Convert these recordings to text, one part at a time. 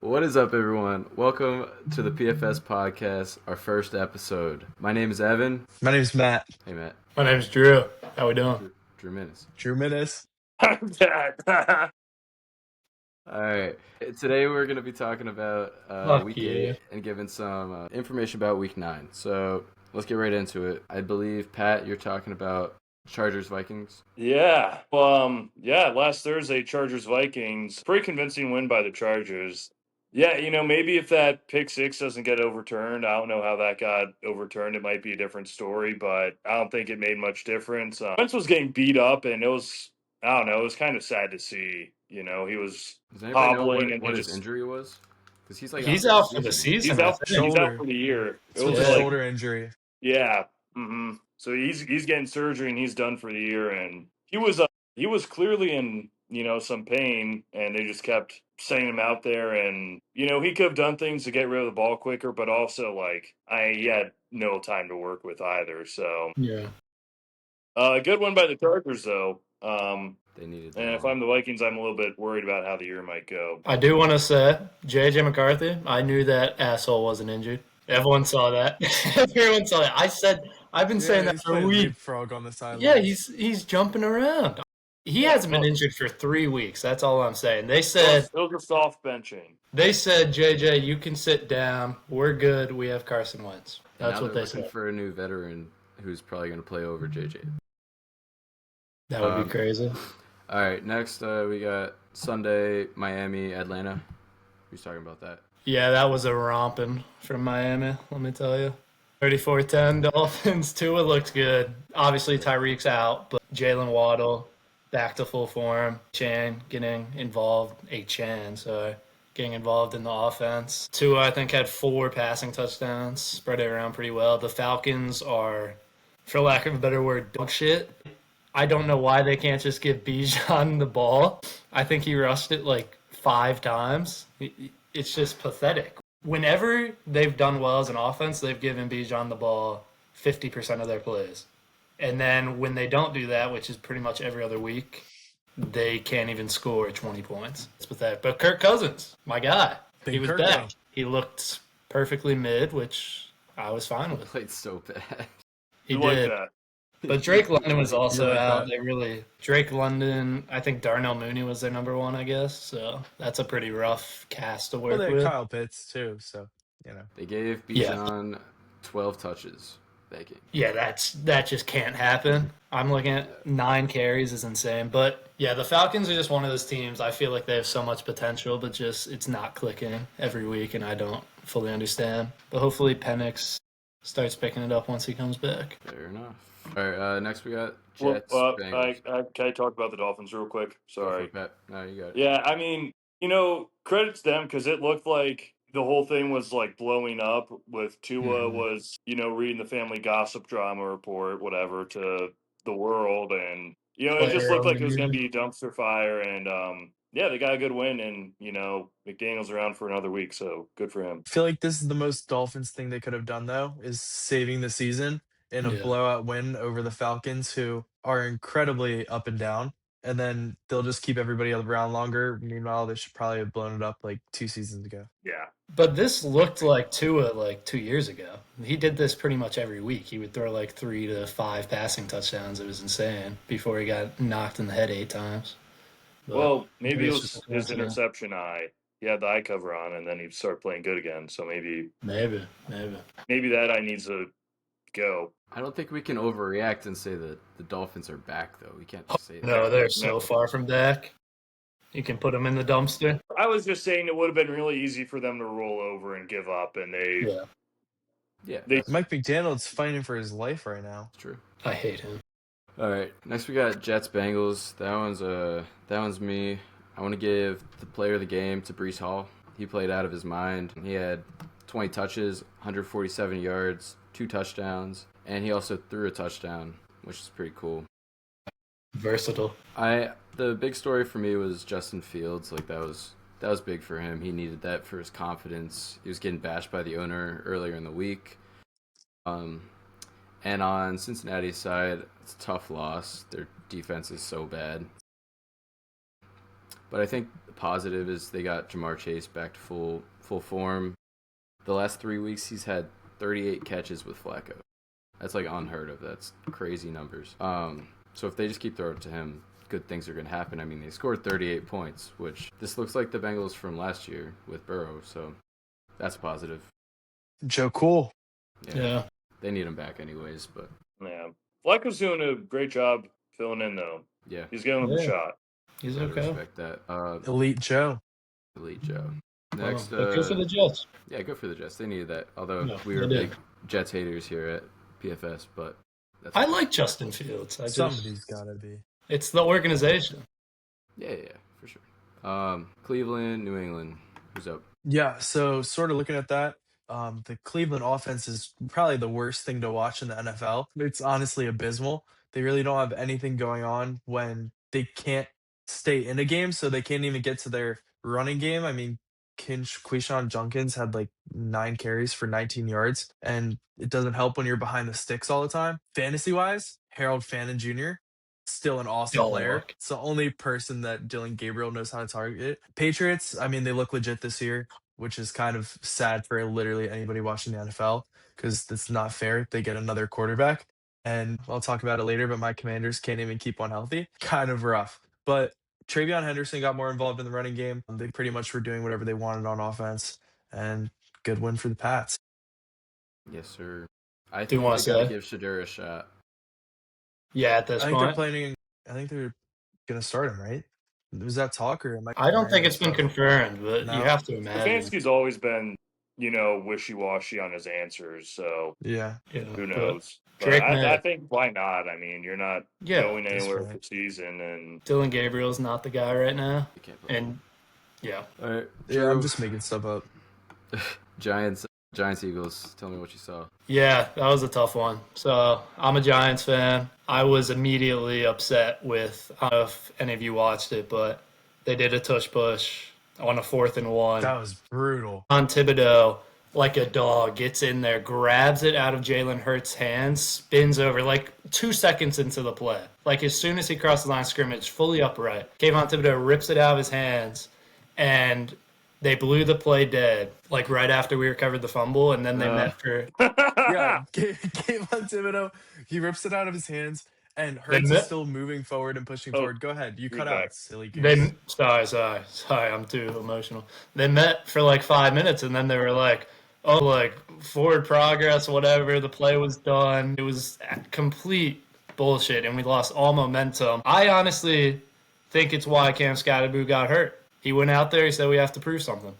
What is up, everyone? Welcome to the PFS podcast, our first episode. My name is Evan. My name's Matt. Hey, Matt. My name's Drew. How we doing? Drew Minnis. Drew Minnis. I'm bad. All right. Today we're going to be talking about Fuck Week yeah. 8 and giving some information about Week 9. So let's get right into it. I believe, Pat, you're talking about Chargers-Vikings. Yeah. Last Thursday, Chargers-Vikings. Pretty convincing win by the Chargers. Yeah, maybe if that pick six doesn't get overturned, I don't know how that got overturned. It might be a different story, but I don't think it made much difference. Wentz was getting beat up, and it was kind of sad to see. He was Does anybody know hobbling and what his injury was? Because He's out for the season. He's out Shoulder. for the year. It's with a shoulder injury. Yeah. So he's getting surgery and he's done for the year. And he was clearly in some pain, and they just kept sending him out there. And he could have done things to get rid of the ball quicker, but also he had no time to work with either. So Yeah. Good one by the Chargers though. They needed And if I'm the Vikings, I'm a little bit worried about how the year might go. I do want to say, J.J. McCarthy, I knew that asshole wasn't injured. Everyone saw that. Everyone saw that. I've been saying that for a week. Frog on the sideline. Yeah, he's jumping around. He hasn't been injured for 3 weeks. That's all I'm saying. They said Those are soft benching. They said, JJ, you can sit down. We're good. We have Carson Wentz. That's what they said. For a new veteran who's probably going to play over JJ. That would be crazy. All right, next we got Sunday, Miami, Atlanta. Who's talking about that? Yeah, that was a romping from Miami, let me tell you. 34-10 Dolphins. Tua looked good. Obviously, Tyreek's out, but Jalen Waddle back to full form. Chan getting involved in the offense. Tua, I think, had 4 passing touchdowns, spread it around pretty well. The Falcons are, for lack of a better word, dog shit. I don't know why they can't just give Bijan the ball. I think he rushed it 5 times. It's just pathetic. Whenever they've done well as an offense, they've given Bijan the ball 50% of their plays. And then when they don't do that, which is pretty much every other week, they can't even score 20 points. It's pathetic. But Kirk Cousins, my guy, he was back. He looked perfectly mid, which I was fine with. He played so bad. He Like did. that. But Drake London was also out. that. Drake London, I think Darnell Mooney was their number 1, I guess. So that's a pretty rough cast to work Well, they with. had Kyle Pitts too, so They gave Bijan 12 touches that game. Yeah, that just can't happen. I'm looking at 9 carries is insane. But yeah, the Falcons are just one of those teams. I feel like they have so much potential, but just it's not clicking every week, and I don't fully understand. But hopefully Penix starts picking it up once he comes back. Fair enough. All right, next we got Well, Jets. can I talk about the Dolphins real quick? Sorry. No, you got it. Yeah, I mean, credits them because it looked like the whole thing was blowing up with Tua was, reading the family gossip drama report, whatever, to the world. And, it just looked like it was going to be a dumpster fire. And, they got a good win. And, McDaniel's around for another week. So good for him. I feel like this is the most Dolphins thing they could have done though, is saving the season in a blowout win over the Falcons, who are incredibly up and down. And then they'll just keep everybody around longer. Meanwhile, they should probably have blown it up 2 seasons ago. Yeah. But this looked like Tua 2 years ago. He did this pretty much every week. He would throw 3 to 5 passing touchdowns. It was insane before he got knocked in the head 8 times. But well, maybe it was just his interception eye. He had the eye cover on, and then he started playing good again. So maybe that eye needs to go. I don't think we can overreact and say that the Dolphins are back, though. We can't just say that. No, they're so far from back. You can put them in the dumpster. I was just saying it would have been really easy for them to roll over and give up, and Mike McDaniel's fighting for his life right now. It's true. I hate him. All right, next we got Jets Bengals. That one's me. I want to give the player of the game to Breece Hall. He played out of his mind. He had 20 touches, 147 yards, 2 touchdowns, and he also threw a touchdown, which is pretty cool. Versatile. The big story for me was Justin Fields. That was big for him. He needed that for his confidence. He was getting bashed by the owner earlier in the week. And on Cincinnati's side, it's a tough loss. Their defense is so bad. But I think the positive is they got Jamar Chase back to full form. The last 3 weeks, he's had 38 catches with Flacco. That's like unheard of. That's crazy numbers. So if they just keep throwing it to him, good things are going to happen. I mean, they scored 38 points, which this looks like the Bengals from last year with Burrow. So that's positive. Joe Cool. Yeah. They need him back anyways, but Yeah. Flacco's doing a great job filling in, though. yeah. He's giving them a shot. He's I okay. respect that. Elite Joe. Elite Joe. Next, But good for the Jets. Yeah, good for the Jets. They needed that. Although No, we were they big did. Jets haters here at PFS, but that's I like Justin Fields. Somebody's got to be. It's the organization. yeah, for sure. Cleveland, New England. Who's up? Yeah, so sort of looking at that, the Cleveland offense is probably the worst thing to watch in the NFL. It's honestly abysmal. They really don't have anything going on when they can't stay in a game, so they can't even get to their running game. I mean, Quishon Junkins had like 9 carries for 19 yards, and it doesn't help when you're behind the sticks all the time. Fantasy-wise, Harold Fannin Jr., still an awesome player. Dog. It's the only person that Dylan Gabriel knows how to target. Patriots, I mean, they look legit this year, which is kind of sad for literally anybody watching the NFL because it's not fair. They get another quarterback. And I'll talk about it later, but my Commanders can't even keep one healthy. Kind of rough. But Travion Henderson got more involved in the running game. They pretty much were doing whatever they wanted on offense. And good win for the Pats. Yes, sir. I Do you think wanna they gotta say? give Shadur a shot. Yeah, at this I think they're point. planning. I think they're gonna start him, right? Was that talk or am I don't think it's been confirmed? confirmed, but No? you have to imagine. Stefanski's always been, wishy-washy on his answers, so Yeah. Yeah, who but knows? But Drake I May. think why not? I mean, you're not Yeah, going that's anywhere right. for season, and Dylan Gabriel's not the guy right now. You can't play. And yeah, All right, Yeah, I'm Drew. just making stuff up. Giants, Eagles. Tell me what you saw. yeah, that was a tough one. So I'm a Giants fan. I was immediately upset with, I don't know if any of you watched it, but they did a tush push on a 4th and 1. That was brutal. On Thibodeau, like a dog, gets in there, grabs it out of Jalen Hurts' hands, spins over like 2 seconds into the play. Like as soon as he crossed the line of scrimmage, fully upright. Kayvon Thibodeau rips it out of his hands, and they blew the play dead, like right after we recovered the fumble, and then they met for Yeah, Kayvon Thibodeau, he rips it out of his hands, and Hurts met- is still moving forward and pushing Oh, forward. Go ahead, you cut back. out, silly goose. sorry, I'm too emotional. They met for like 5 minutes, and then they were like, oh, like forward progress, whatever. The play was done. It was complete bullshit, and we lost all momentum. I honestly think it's why Cam Scatterboo got hurt. He went out there, he said we have to prove something.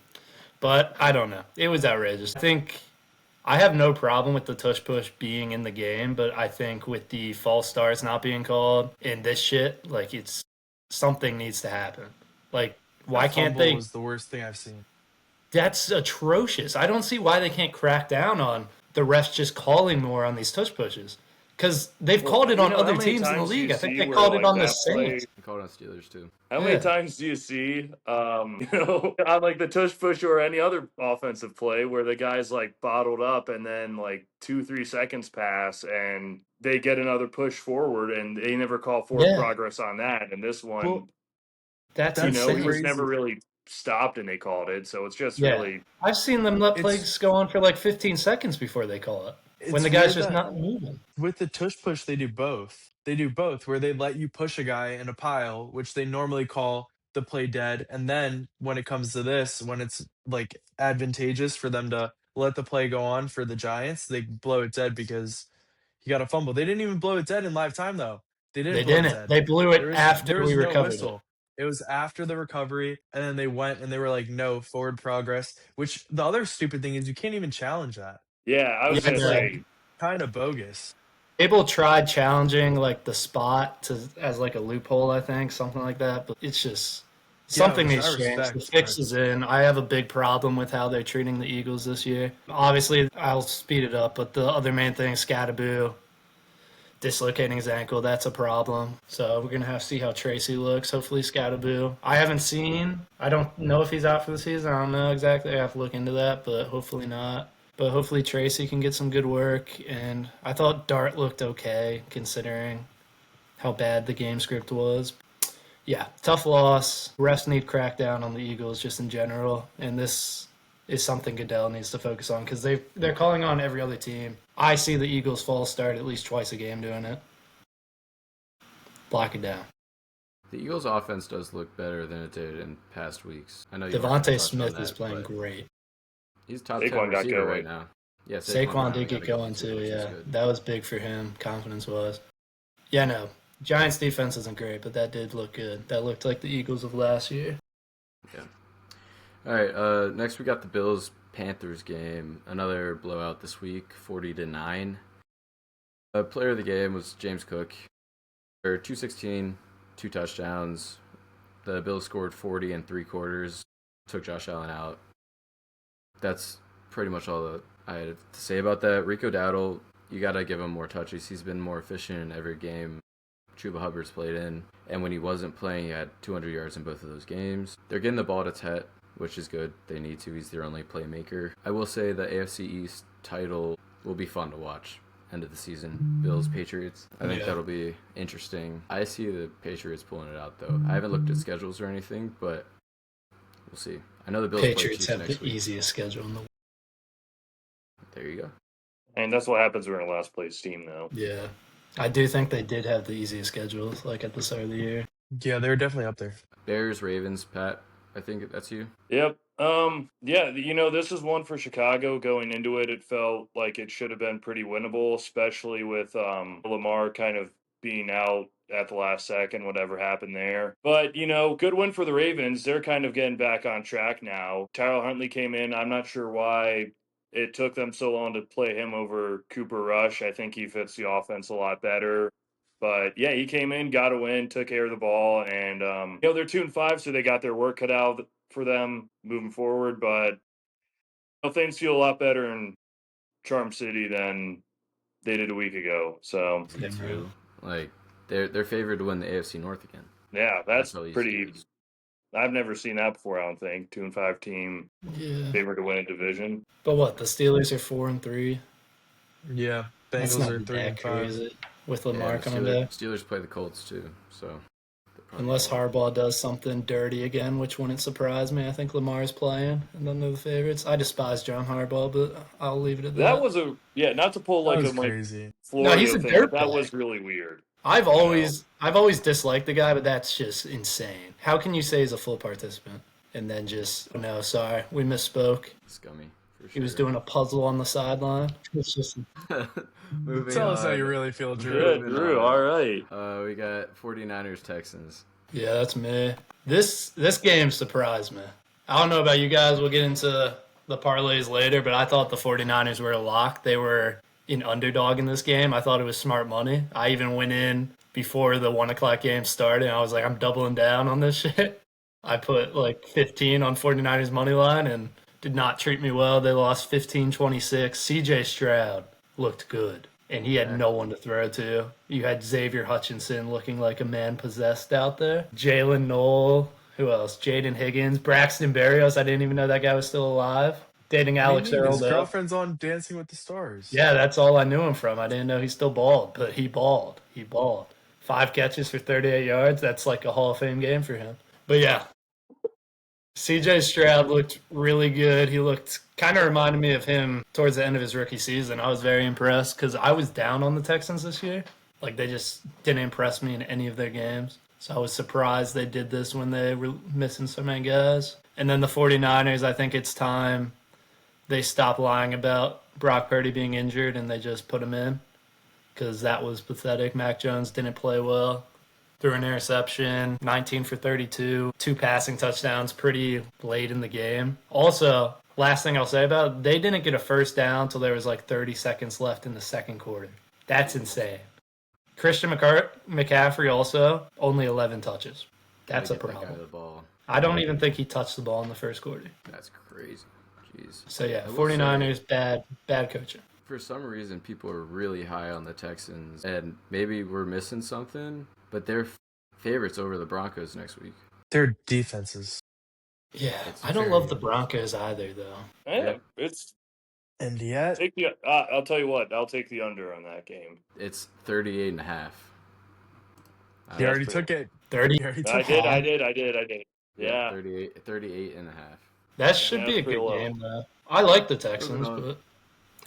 But I don't know. It was outrageous. I think I have no problem with the tush push being in the game, but I think with the false starts not being called in this shit, like it's something needs to happen. Like why That can't fumble they? was the worst thing I've seen. That's atrocious. I don't see why they can't crack down on the refs just calling more on these tush pushes. Because they've called it on how other many teams in the times do you league. I think see they where, called it like, on the that play- Saints. They called on Steelers too. How many Yeah. times do you see, on like the tush push or any other offensive play where the guy's like bottled up and then like 2-3 seconds pass and they get another push forward and they never call forward Yeah. progress on that. And this one, Well, That's that's insane. he was crazy. never really stopped and they called it. So it's just Yeah. really, I've seen them let It's- plays go on for like 15 seconds before they call it. When It's the guy's weird just that not moving. with the tush push, they do both. They do both, where they let you push a guy in a pile, which they normally call the play dead. And then when it comes to this, when it's like advantageous for them to let the play go on for the Giants, they blow it dead because he got a fumble. They didn't even blow it dead in live time, though. They didn't They blow it didn't. dead. They blew There it was, after there was we no recovered whistle. it. It was after the recovery, and then they went and they were like, no, forward progress. Which the other stupid thing is you can't even challenge that. yeah, I was Yeah, going to no. say, Kind of bogus. Abel tried challenging like the spot as like a loophole, I think, something like that. But it's just something which needs I to change. respect, The fix is in. I have a big problem with how they're treating the Eagles this year. Obviously, I'll speed it up, but the other main thing, Scatterboo dislocating his ankle, that's a problem. So we're gonna have to see how Tracy looks. Hopefully, Scatterboo. I don't know if he's out for the season. I don't know exactly. I have to look into that, but hopefully not. But hopefully Tracy can get some good work. And I thought Dart looked okay considering how bad the game script was. Yeah, tough loss. Refs need crackdown on the Eagles just in general, and this is something Goodell needs to focus on because they're calling on every other team. I see the Eagles false start at least twice a game doing it. Block it down. The Eagles' offense does look better than it did in past weeks. I know Devontae Smith is playing great. He's top Saquon 10 got receiver going. right now. Yeah, Saquon did get going too. Yeah, that was big for him, confidence-wise. Yeah, no, Giants' defense isn't great, but that did look good. That looked like the Eagles of last year. Yeah. All right. Next, we got the Bills-Panthers game. Another blowout this week, 40-9. Player of the game was James Cook. 216, 2 touchdowns. The Bills scored 40 in 3 quarters. Took Josh Allen out. That's pretty much all that I had to say about that. Rico Dowdle, you got to give him more touches. He's been more efficient in every game Chuba Hubbard's played in. And when he wasn't playing, he had 200 yards in both of those games. They're getting the ball to Tet, which is good. They need to. He's their only playmaker. I will say the AFC East title will be fun to watch. End of the season, Bills, Patriots. I think that'll be interesting. I see the Patriots pulling it out, though. I haven't looked at schedules or anything, but we'll see. I know the Bills Patriots play have next the week. easiest schedule in the. There you go. And that's what happens when we're in a last place team, though. Yeah, I do think they did have the easiest schedules, like at the start of the year. Yeah, they're definitely up there. Bears, Ravens, Pat. I think that's you. Yep. Yeah, this is one for Chicago. Going into it, it felt like it should have been pretty winnable, especially with Lamar kind of being out at the last second, whatever happened there. But, good win for the Ravens. They're kind of getting back on track now. Tyler Huntley came in. I'm not sure why it took them so long to play him over Cooper Rush. I think he fits the offense a lot better. But yeah, he came in, got a win, took care of the ball, and they're 2-5, so they got their work cut out for them moving forward. But things feel a lot better in Charm City than they did a week ago. So Me too. Like they're favored to win the AFC North again. Yeah, that's pretty. I've never seen that before. I don't think 2-5 team favored to win a division. But what, the Steelers are 4-3. Yeah, Bengals are 3-5 with Lamar coming back. Steelers play the Colts too, so unless Harbaugh does something dirty again, which wouldn't surprise me. I think Lamar's playing, and then they're the favorites. I despise John Harbaugh, but I'll leave it at that. That was not to pull like a crazy. Florida he's a thing, but that was really weird. I've always disliked the guy, but that's just insane. How can you say he's a full participant and then just no, sorry, we misspoke. Scummy. Sure. He was doing a puzzle on the sideline. It's just tell us how you really feel, Drew. Good, Drew. All right. We got 49ers Texans. Yeah, that's me. This game surprised me. I don't know about you guys. We'll get into the parlays later, but I thought the 49ers were a lock. They were an underdog in this game. I thought it was smart money. I even went in before the 1 o'clock game started, and I was like, I'm doubling down on this shit. I put like 15 on 49ers money line and did not treat me well. They lost 15-26. CJ Stroud looked good, and he had no one to throw to. You had Xavier Hutchinson looking like a man possessed out there. Jalen Noel. Who else? Jaden Higgins. Braxton Berrios. I didn't even know that guy was still alive. Dating Alex Earl. His girlfriend's on Dancing with the Stars. Yeah, that's all I knew him from. I didn't know he's still bald, but he balled. 5 catches for 38 yards. That's like a Hall of Fame game for him. But yeah, CJ Stroud looked really good. He looked kind of reminded me of him towards the end of his rookie season. I was very impressed because I was down on the Texans this year. Like, they just didn't impress me in any of their games. So I was surprised they did this when they were missing so many guys. And then the 49ers, I think it's time they stop lying about Brock Purdy being injured and they just put him in because that was pathetic. Mac Jones didn't play well. Threw an interception, 19 for 32, 2 passing touchdowns pretty late in the game. Also, last thing I'll say about it, they didn't get a first down until there was like 30 seconds left in the second quarter. That's insane. Christian McCaffrey also, only 11 touches. That's a problem. I don't even think he touched the ball in the first quarter. That's crazy. Jeez. So yeah, 49ers, bad coaching. For some reason, people are really high on the Texans, and maybe we're missing something, but they're favorites over the Broncos next week. Their defenses. Yeah, I don't love the Broncos either, though. Yeah, it's. And yet, I'll tell you what. I'll take the under on that game. It's 38.5. He already took it. 30. You already took I did. it. Yeah, Yeah. 38 and a half. That should be that's a pretty good low. game, though. I like the Moving Texans, on. but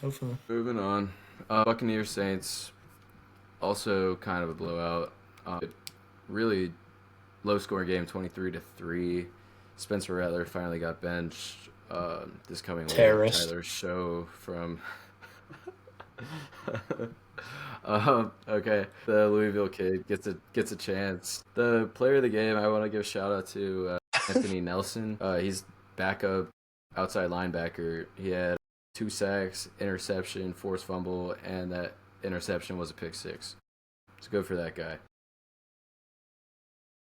hopefully. Moving on. Buccaneers Saints, also kind of a blowout. Really low scoring game, 23-3. Spencer Rattler finally got benched. This coming week, Terrorist. Tyler Show from. Okay, the Louisville kid gets a chance. The player of the game, I want to give a shout out to Anthony Nelson. He's backup outside linebacker. He had 2 sacks, interception, forced fumble, and that interception was a pick 6. So good for that guy.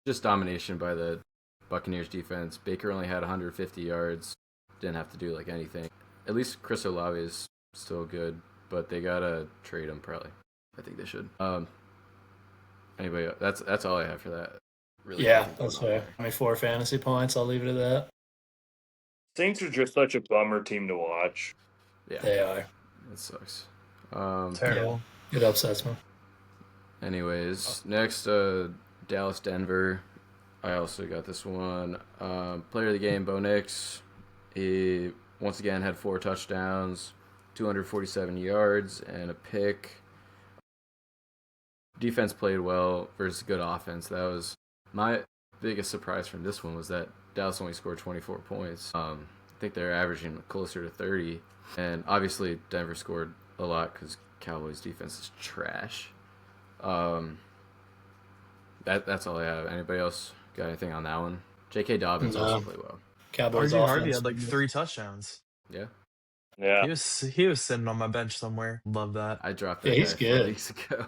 Just domination by the Buccaneers defense. Baker only had 150 yards. Didn't have to do like anything. At least Chris Olave is still good, but they gotta trade him probably. I think they should. Anyway, that's all I have for that. Really, yeah, that's fair. 4 fantasy points. I'll leave it at that. Saints are just such a bummer team to watch. Yeah, they are. It sucks. Terrible. Yeah, it upsets me. Anyways, next, Dallas Denver. I also got this one. Player of the game, Bo Nix. He once again had 4 touchdowns, 247 yards, and a pick. Defense played well versus good offense. That was my biggest surprise from this one, was that Dallas only scored 24 points. I think they're averaging closer to 30. And obviously Denver scored a lot because Cowboys defense is trash. That's all I have. Anybody else got anything on that one? J.K. Dobbins also played well. Cowboys RJ offense Harvey had like 3 touchdowns. Yeah. Yeah. He was sitting on my bench somewhere. Love that. I dropped that Yeah, he's guy good. 4 weeks ago.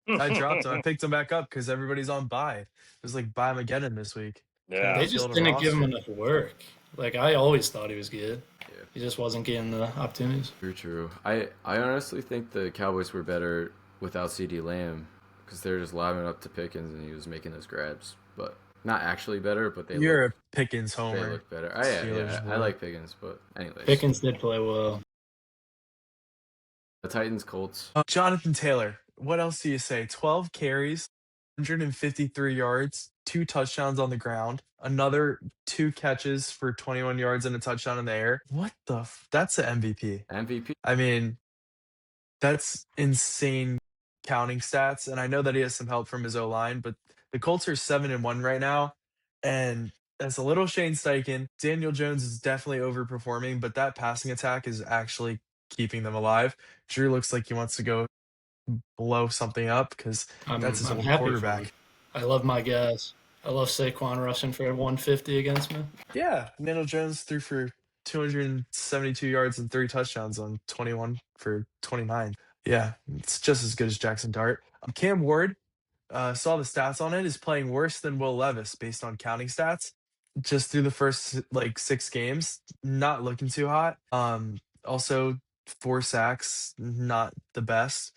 I dropped him. I picked him back up because everybody's on bye. It was like bye Mageddon this week. Yeah. They just didn't give him enough work. Like, I always thought he was good. Yeah. He just wasn't getting the opportunities. True. I honestly think the Cowboys were better without CD Lamb because they're just lobbing up to Pickens and he was making those grabs. But not actually better, but You're look, a Pickens homer. They look better. I like Pickens, but anyways. Pickens did play well. The Titans Colts. Jonathan Taylor. What else do you say? 12 carries, 153 yards, 2 touchdowns on the ground, another 2 catches for 21 yards and a touchdown in the air. What the? That's an MVP. MVP. I mean, that's insane counting stats. And I know that he has some help from his O-line, but the Colts are 7-1 right now. And that's a little Shane Steichen. Daniel Jones is definitely overperforming, but that passing attack is actually keeping them alive. Drew looks like he wants to go blow something up because that's his old quarterback. I love my guys. I love Saquon rushing for 150 against me. Yeah, Daniel Jones threw for 272 yards and 3 touchdowns on 21 for 29. Yeah, it's just as good as Jackson Dart. Cam Ward, saw the stats on it, is playing worse than Will Levis based on counting stats. Just through the first 6 games, not looking too hot. Also 4 sacks, not the best.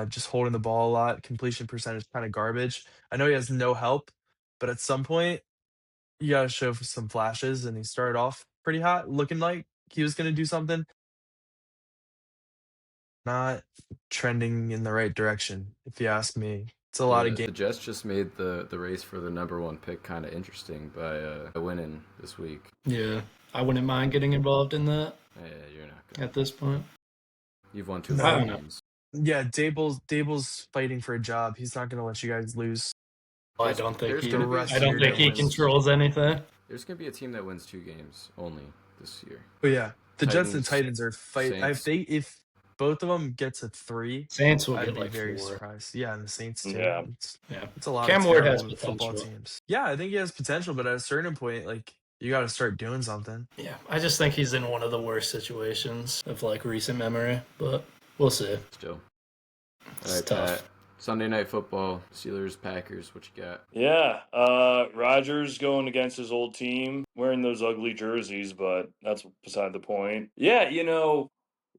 Just holding the ball a lot. Completion percentage kind of garbage. I know he has no help, but at some point you gotta show some flashes, and he started off pretty hot, looking like he was gonna do something. Not trending in the right direction, if you ask me. It's a lot of games. The Jets just made the race for the number 1 pick kind of interesting by winning this week. Yeah, I wouldn't mind getting involved in that. Yeah, you're not gonna. At this point. You've won 2 games. Yeah, Dable's fighting for a job. He's not gonna let you guys lose. I don't think he controls anything. There's gonna be a team that wins 2 games only this year. But yeah, the Titans, Jets and Titans are fighting. If both of them get to 3, Saints will I'd get be like very 4. surprised. Yeah, and the Saints too. Yeah. It's a lot Cam of Ward has terrible football potential. teams. Yeah, I think he has potential, but at a certain point, you got to start doing something. Yeah, I just think he's in one of the worst situations of recent memory, but we'll see. Still. It's All right, tough. Pat. Sunday Night Football, Steelers, Packers, what you got? Yeah, Rodgers going against his old team, wearing those ugly jerseys, but that's beside the point. Yeah,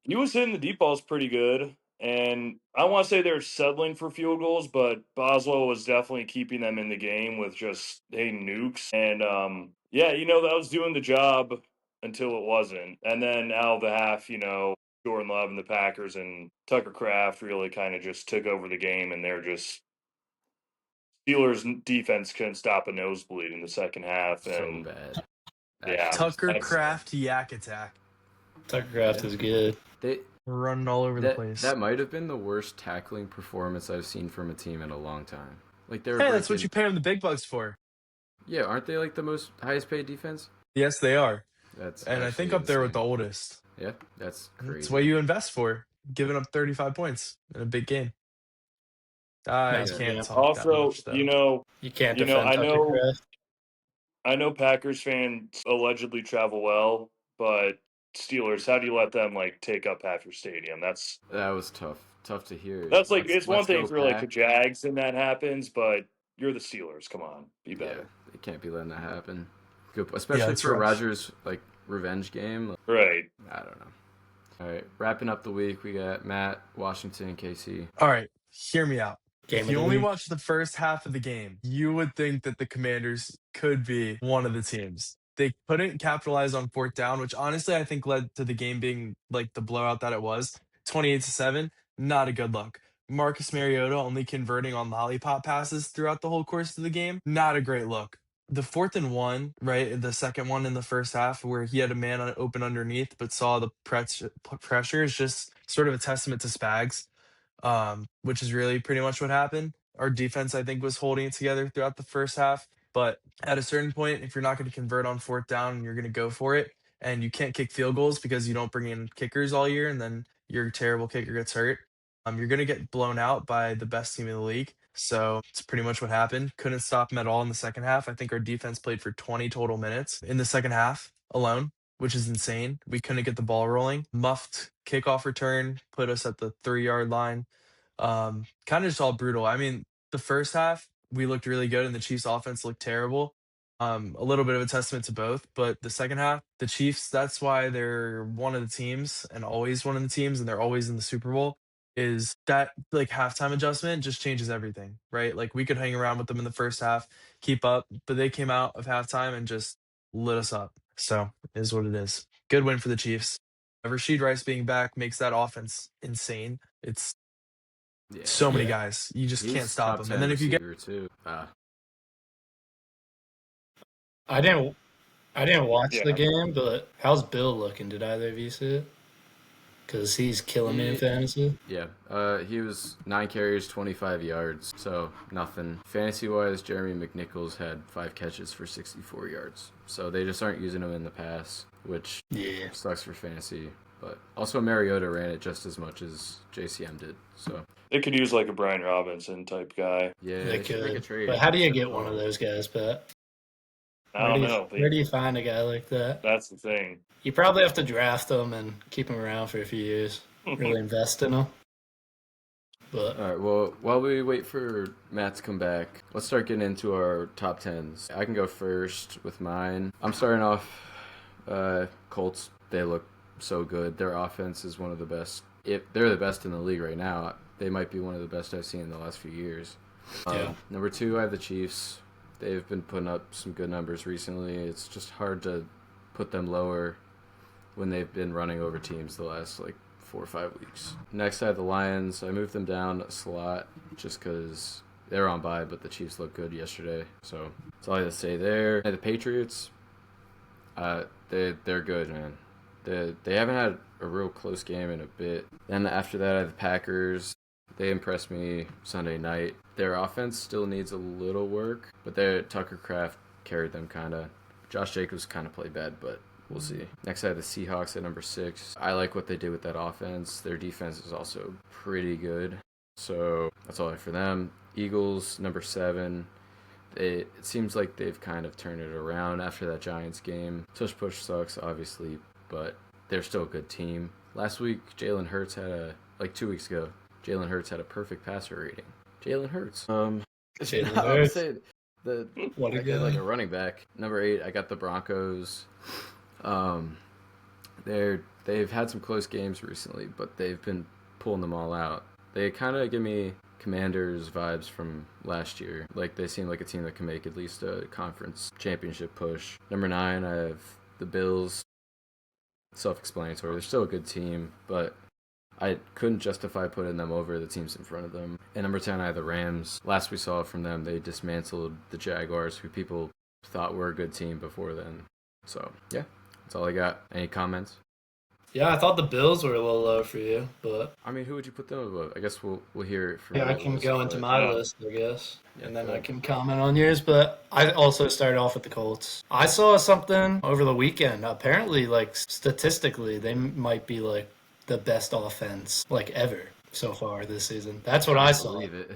he was hitting the deep balls pretty good, and I don't want to say they're settling for field goals, but Boswell was definitely keeping them in the game with just hitting nukes. And, that was doing the job until it wasn't. And then out of the half, Jordan Love and the Packers and Tucker Kraft really kind of just took over the game, and they're just Steelers defense couldn't stop a nosebleed in the second half, So and bad. yeah, Tucker Craft Yak Attack. Tucker Craft is good. They Running all over the place. That might have been the worst tackling performance I've seen from a team in a long time. Like they were Hey, that's what you pay them the big bucks for. Yeah, aren't they like the most highest paid defense? Yes, they are. That's and I think up there with the insane. oldest. Yeah, that's crazy. That's what you invest for, giving up 35 points in a big game. I can't talk also, that much, though. You can't defend Tucker Craft. I know Packers fans allegedly travel well, but Steelers, how do you let them like take up half your stadium? That was tough. Tough to hear. That's like it's one thing for like the Jags and that happens, but you're the Steelers. Come on, be better. Yeah, they can't be letting that happen. Good, especially for Rodgers' like revenge game. Right. I don't know. All right, wrapping up the week, we got Matt, Washington, KC. All right, hear me out. If you only watch the first half of the game, you would think that the Commanders could be one of the teams. They couldn't capitalize on fourth down, which honestly I think led to the game being like the blowout that it was. 28-7, not a good look. Marcus Mariota only converting on lollipop passes throughout the whole course of the game, not a great look. The 4th and 1, right? The second one in the first half where he had a man open underneath but saw the pressure is just sort of a testament to Spags. Which is really pretty much what happened. Our defense, I think, was holding it together throughout the first half. But at a certain point, if you're not going to convert on fourth down and you're going to go for it, and you can't kick field goals because you don't bring in kickers all year, and then your terrible kicker gets hurt, you're going to get blown out by the best team in the league. So it's pretty much what happened. Couldn't stop them at all in the second half. I think our defense played for 20 total minutes in the second half alone, which is insane. We couldn't get the ball rolling. Muffed kickoff return put us at the 3-yard line. Kind of just all brutal. I mean, the first half, we looked really good and the Chiefs offense looked terrible. A little bit of a testament to both, but the second half, the Chiefs, that's why they're one of the teams and always one of the teams, and they're always in the Super Bowl, is that like halftime adjustment just changes everything, right? Like we could hang around with them in the first half, keep up, but they came out of halftime and just lit us up. So it is what it is. Good win for the Chiefs. Rashid Rice being back makes that offense insane. It's so many guys. You just can't stop them. And then if you get too. I didn't watch the game, but how's Bill looking? Did either of you see it? Because he's killing me in fantasy. Yeah. He was 9 carries, 25 yards. So nothing. Fantasy-wise, Jeremy McNichols had 5 catches for 64 yards. So they just aren't using him in the pass, which sucks for fantasy. But also Mariota ran it just as much as JCM did. So they could use like a Brian Robinson type guy. Yeah, they could. Make a trade. But how do you get one of those guys, Pat? I don't know. Where do you find a guy like that? That's the thing. You probably have to draft them and keep them around for a few years. Really invest in them. But all right, well, while we wait for Matt to come back, let's start getting into our top 10s. I can go first with mine. I'm starting off Colts. They look so good. Their offense is one of the best. If they're the best in the league right now, they might be one of the best I've seen in the last few years. Number 2, I have the Chiefs. They've been putting up some good numbers recently. It's just hard to put them lower when they've been running over teams the last 4 or 5 weeks. Next, I have the Lions. I moved them down a slot just because they're on bye, but the Chiefs looked good yesterday. So that's all I have to say there. And the Patriots, they're good, man. They haven't had a real close game in a bit. Then after that, I have the Packers. They impressed me Sunday night. Their offense still needs a little work, but Tucker Craft carried them kind of. Josh Jacobs kind of played bad, but we'll see. Next, I have the Seahawks at number 6. I like what they did with that offense. Their defense is also pretty good. So that's all I have for them. Eagles, number 7. It seems like they've kind of turned it around after that Giants game. Tush push sucks, obviously, but they're still a good team. Last week, 2 weeks ago, Jalen Hurts had a perfect passer rating. Jalen Hurts. Jalen Hurts. What a guy. Like a running back. Number 8, I got the Broncos. They've had some close games recently, but they've been pulling them all out. They kind of give me Commanders vibes from last year. Like they seem like a team that can make at least a conference championship push. Number 9, I have the Bills. Self-explanatory. They're still a good team, but I couldn't justify putting them over the teams in front of them. And number 10, I have the Rams. Last we saw from them, they dismantled the Jaguars, who people thought were a good team before then. So, yeah, that's all I got. Any comments? Yeah, I thought the Bills were a little low for you, but I mean, who would you put them above? I guess we'll hear it from yeah, I your can list, go into but- my Yeah. list, I guess, Yeah, and then go I ahead. can comment on yours. But I also started off with the Colts. I saw something over the weekend. Apparently, like statistically, they might be like the best offense like ever so far this season. That's what I saw. believe it.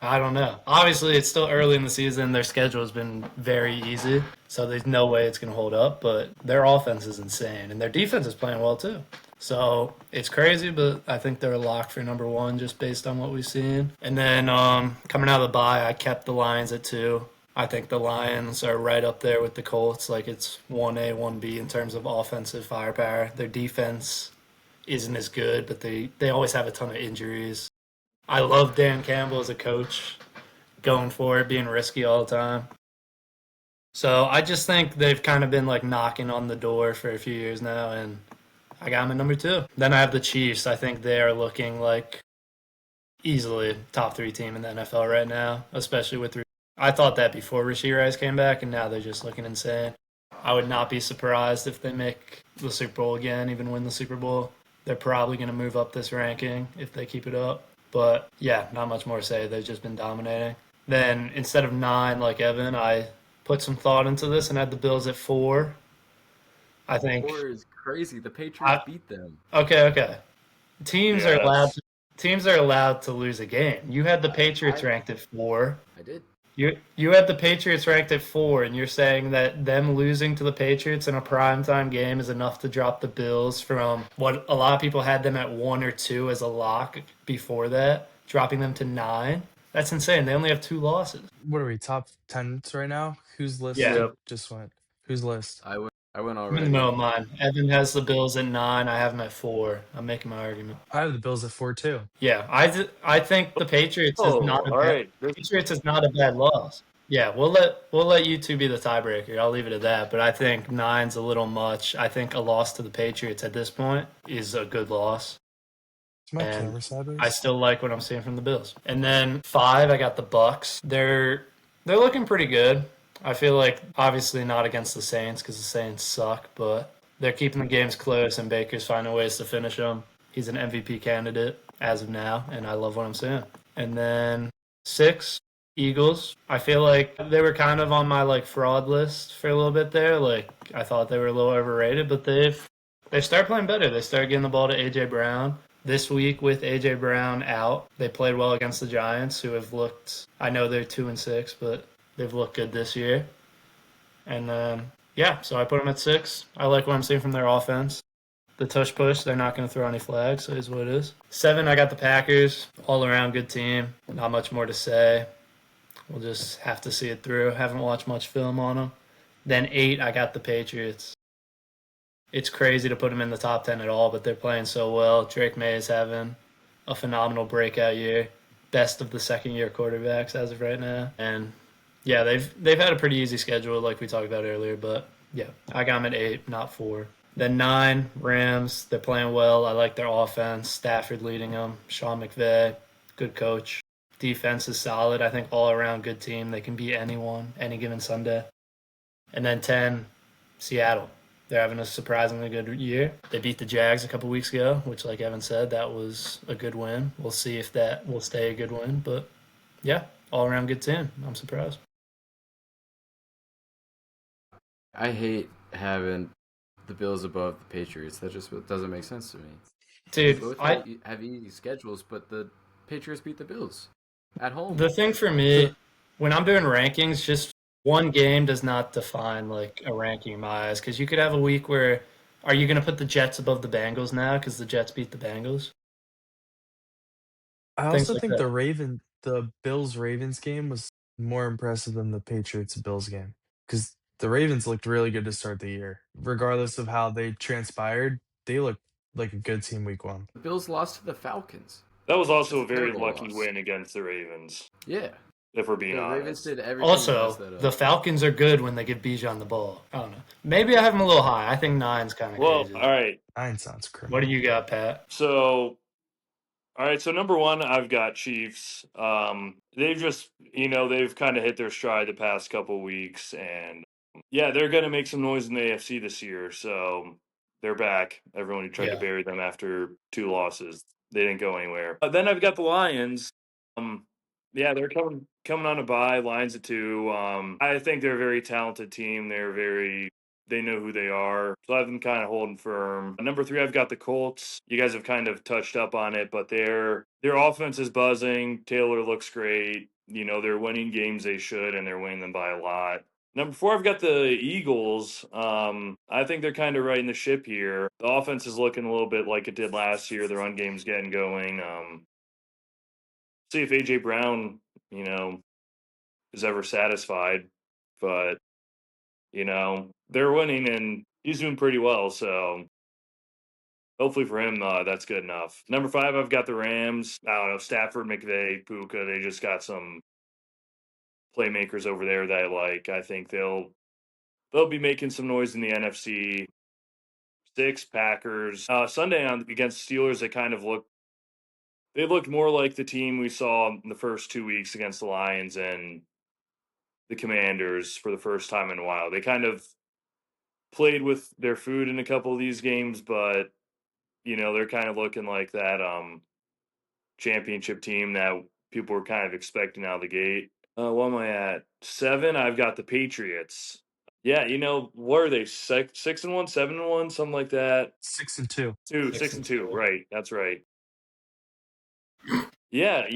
I don't know. Obviously, it's still early in the season. Their schedule has been very easy, so there's no way it's going to hold up. But their offense is insane, and their defense is playing well too. So it's crazy, but I think they're a lock for number one just based on what we've seen. And then coming out of the bye, I kept the Lions at 2. I think the Lions are right up there with the Colts. Like it's 1A, 1B in terms of offensive firepower. Their defense isn't as good, but they always have a ton of injuries. I love Dan Campbell as a coach, going for it, being risky all the time. So I just think they've kind of been like knocking on the door for a few years now, and I got them at number 2. Then I have the Chiefs. I think they are looking like easily top 3 team in the NFL right now, especially with. I thought that before Rashee Rice came back, and now they're just looking insane. I would not be surprised if they make the Super Bowl again, even win the Super Bowl. They're probably going to move up this ranking if they keep it up. But yeah, not much more to say. They've just been dominating. Then instead of 9 like Evan, I put some thought into this and had the Bills at 4. I think 4 is crazy. The Patriots beat them. okay. Teams are allowed Yes. teams are allowed to lose a game. You had the Patriots ranked at 4. I did. You had the Patriots ranked at 4, and you're saying that them losing to the Patriots in a primetime game is enough to drop the Bills from what a lot of people had them at 1 or 2 as a lock before that, dropping them to 9. That's insane. They only have 2 losses. What are we, top 10 right now? Whose list Yeah. Yep. just went? Whose list? I went I'm in already. the middle of mine. Evan has the Bills at 9. I have them at 4. I'm making my argument. I have the Bills at 4 too. Yeah, I think the Patriots is Oh, not a all bad, right. Patriots is not a bad loss. Yeah, we'll let you two be the tiebreaker. I'll leave it at that. But I think 9's a little much. I think a loss to the Patriots at this point is a good loss. Is my And camera sideways? I still like what I'm seeing from the Bills. And then 5, I got the Bucks. They're looking pretty good. I feel like obviously not against the Saints because the Saints suck, but they're keeping the games close and Baker's finding ways to finish them. He's an MVP candidate as of now, and I love what I'm seeing. And then 6, Eagles. I feel like they were kind of on my like fraud list for a little bit there. Like I thought they were a little overrated, but they start playing better. They start getting the ball to AJ Brown. This week with AJ Brown out, they played well against the Giants, who have looked. I know they're 2-6, but they've looked good this year. And then yeah, so I put them at 6. I like what I'm seeing from their offense. The tush push, they're not going to throw any flags, so it is what it is. 7, I got the Packers. All around good team. Not much more to say. We'll just have to see it through. Haven't watched much film on them. Then 8, I got the Patriots. It's crazy to put them in the top 10 at all, but they're playing so well. Drake May is having a phenomenal breakout year. Best of the second-year quarterbacks as of right now. And yeah, they've had a pretty easy schedule like we talked about earlier, but yeah, I got them at 8, not 4. Then 9, Rams. They're playing well. I like their offense. Stafford leading them. Sean McVay, good coach. Defense is solid. I think all around good team. They can beat anyone, any given Sunday. And then 10, Seattle. They're having a surprisingly good year. They beat the Jags a couple weeks ago, which, like Evan said, that was a good win. We'll see if that will stay a good win. But yeah, all around good team. I'm surprised. I hate having the Bills above the Patriots. That just doesn't make sense to me. Dude, Both I have easy schedules, but the Patriots beat the Bills at home. the thing for me, when I'm doing rankings, just one game does not define like a ranking in my eyes. Because you could have a week where, are you going to put the Jets above the Bengals now because the Jets beat the Bengals? I Things also like think the Bills-Ravens game was more impressive than the Patriots-Bills game because the Ravens looked really good to start the year. Regardless of how they transpired, they looked like a good team week 1. The Bills lost to the Falcons. That was also a It's a very terrible lucky loss. win against the Ravens. Yeah. if we're being The honest. Ravens did everything to mess Also, that up. the Falcons are good when they give Bijan the ball. I don't know. Maybe I have him a little high. I think 9's kind of Well, crazy. all right. 9 sounds criminal. What do you got, Pat? So, all right. So number one, I've got Chiefs. They've just, they've kind of hit their stride the past couple of weeks, and yeah, they're going to make some noise in the AFC this year. So they're back. Everyone who tried to Yeah. bury them after 2 losses, they didn't go anywhere. Then I've got the Lions. Yeah, they're coming on a bye. Lions at 2. I think they're a very talented team. They know who they are. So I have them kind of holding firm. Number 3, I've got the Colts. You guys have kind of touched up on it, but their offense is buzzing. Taylor looks great. They're winning games they should, and they're winning them by a lot. Number 4, I've got the Eagles. I think they're kind of riding the ship here. The offense is looking a little bit like it did last year. The run game's getting going. See if AJ Brown, is ever satisfied, but they're winning and he's doing pretty well. So hopefully for him, that's good enough. Number 5, I've got the Rams. I don't know, Stafford, McVay, Puka. They just got some playmakers over there that I like. I think they'll be making some noise in the NFC. 6, Packers. Sunday against Steelers, they looked more like the team we saw in the first 2 weeks against the Lions and the Commanders for the first time in a while. They kind of played with their food in a couple of these games, but they're kind of looking like that championship team that people were kind of expecting out of the gate. What am I at? 7, I've got the Patriots. Yeah, what are they? 6-1, 7-1, something like that. 6-2. 6-2, right? That's right. Yeah,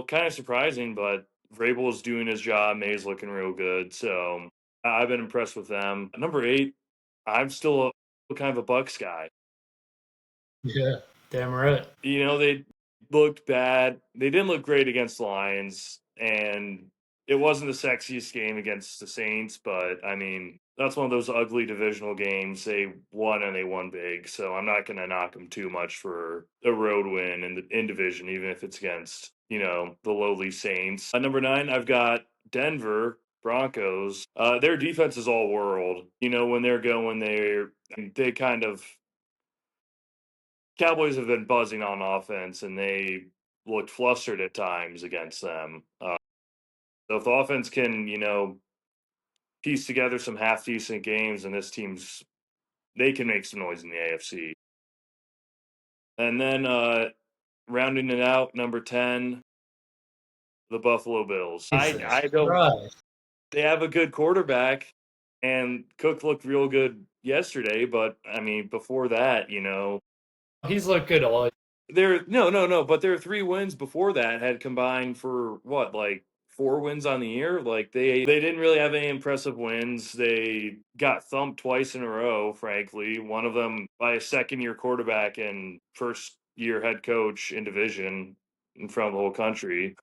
kind of surprising, but Vrabel is doing his job. May's looking real good, so I've been impressed with them. Number 8, I'm still kind of a Bucks guy. Yeah, damn right. They looked bad. They didn't look great against the Lions, and it wasn't the sexiest game against the Saints, but I mean, that's one of those ugly divisional games. They won and they won big, so I'm not going to knock them too much for a road win in division, even if it's against, the lowly Saints. Number 9, I've got Denver Broncos. Their defense is all world. When they're going, they kind of Cowboys have been buzzing on offense, and they looked flustered at times against them. So if the offense can, piece together some half decent games, and they can make some noise in the AFC. And then rounding it out, number 10, the Buffalo Bills. I don't. Right. They have a good quarterback, and Cook looked real good yesterday. But I mean, before that, He's looked good all. No. But their 3 wins before that had combined for what, like 4 wins on the year. Like they didn't really have any impressive wins. They got thumped twice in a row. Frankly, one of them by a second-year quarterback and first-year head coach in division in front of the whole country.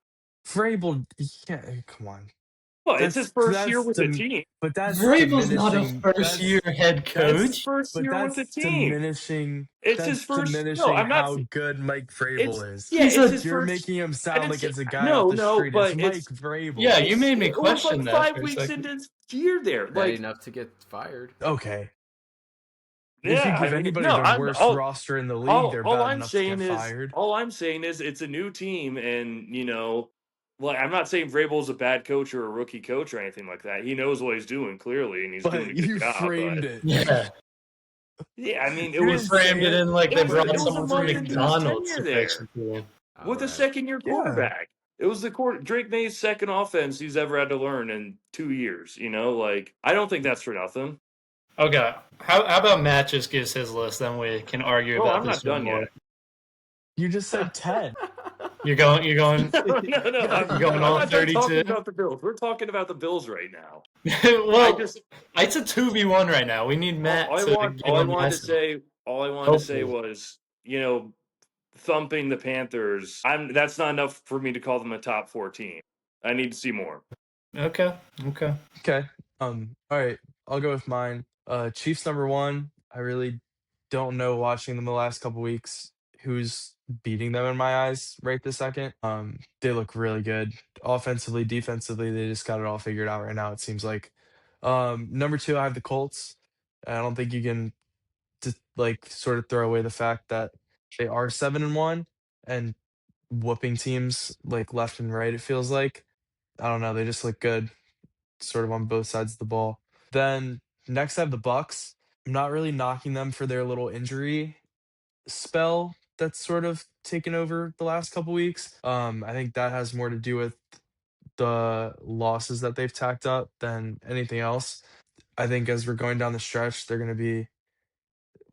Vrabel, yeah, come on. Well, it's his first year with the team. But that's Vrabel's not a diminishing. first-year head That's his coach. first year with the team. Diminishing. It's that's his first. diminishing No, I'm not. how good Mike Vrabel is. Yeah, it's his You're first. making him sound like it's a guy No, off the street. but It's Mike Vrabel. Yeah, you made me It was question like that 5 weeks second. into his year there. Bad Like enough to get fired. Okay. Yeah, if you give anybody the worst roster in the league, they're bad enough to get fired. All I'm saying is it's a new team, and I'm not saying Vrabel's a bad coach or a rookie coach or anything like that. He knows what he's doing clearly, and he's doing a good job. Framed it. Yeah. Yeah, I mean, You framed it in like they brought someone from month into his McDonald's to tenure fix the team. with a second-year quarterback. It was Drake May's second offense he's ever had to learn in 2 years. I don't think that's for nothing. Okay. How about Matt just gives his list, then we can argue about I'm this not one done more. yet. You just said 10. You're going. No. I'm going all not 32. talking about the Bills. We're talking about the Bills right now. Well, it's a 2v1 right now. We need Matt. All I wanted to say was, thumping the Panthers. That's not enough for me to call them a top 4 team. I need to see more. Okay. All right. I'll go with mine. Chiefs number 1. I really don't know, watching them the last couple weeks, who's beating them in my eyes right this second. They look really good. Offensively, defensively, they just got it all figured out right now, it seems like. Number 2, I have the Colts. I don't think you can just like sort of throw away the fact that they are 7-1 and whooping teams like left and right, it feels like. I don't know, they just look good sort of on both sides of the ball. Then next I have the Bucks. I'm not really knocking them for their little injury spell that's sort of taken over the last couple weeks. I think that has more to do with the losses that they've tacked up than anything else. I think as we're going down the stretch, they're going to be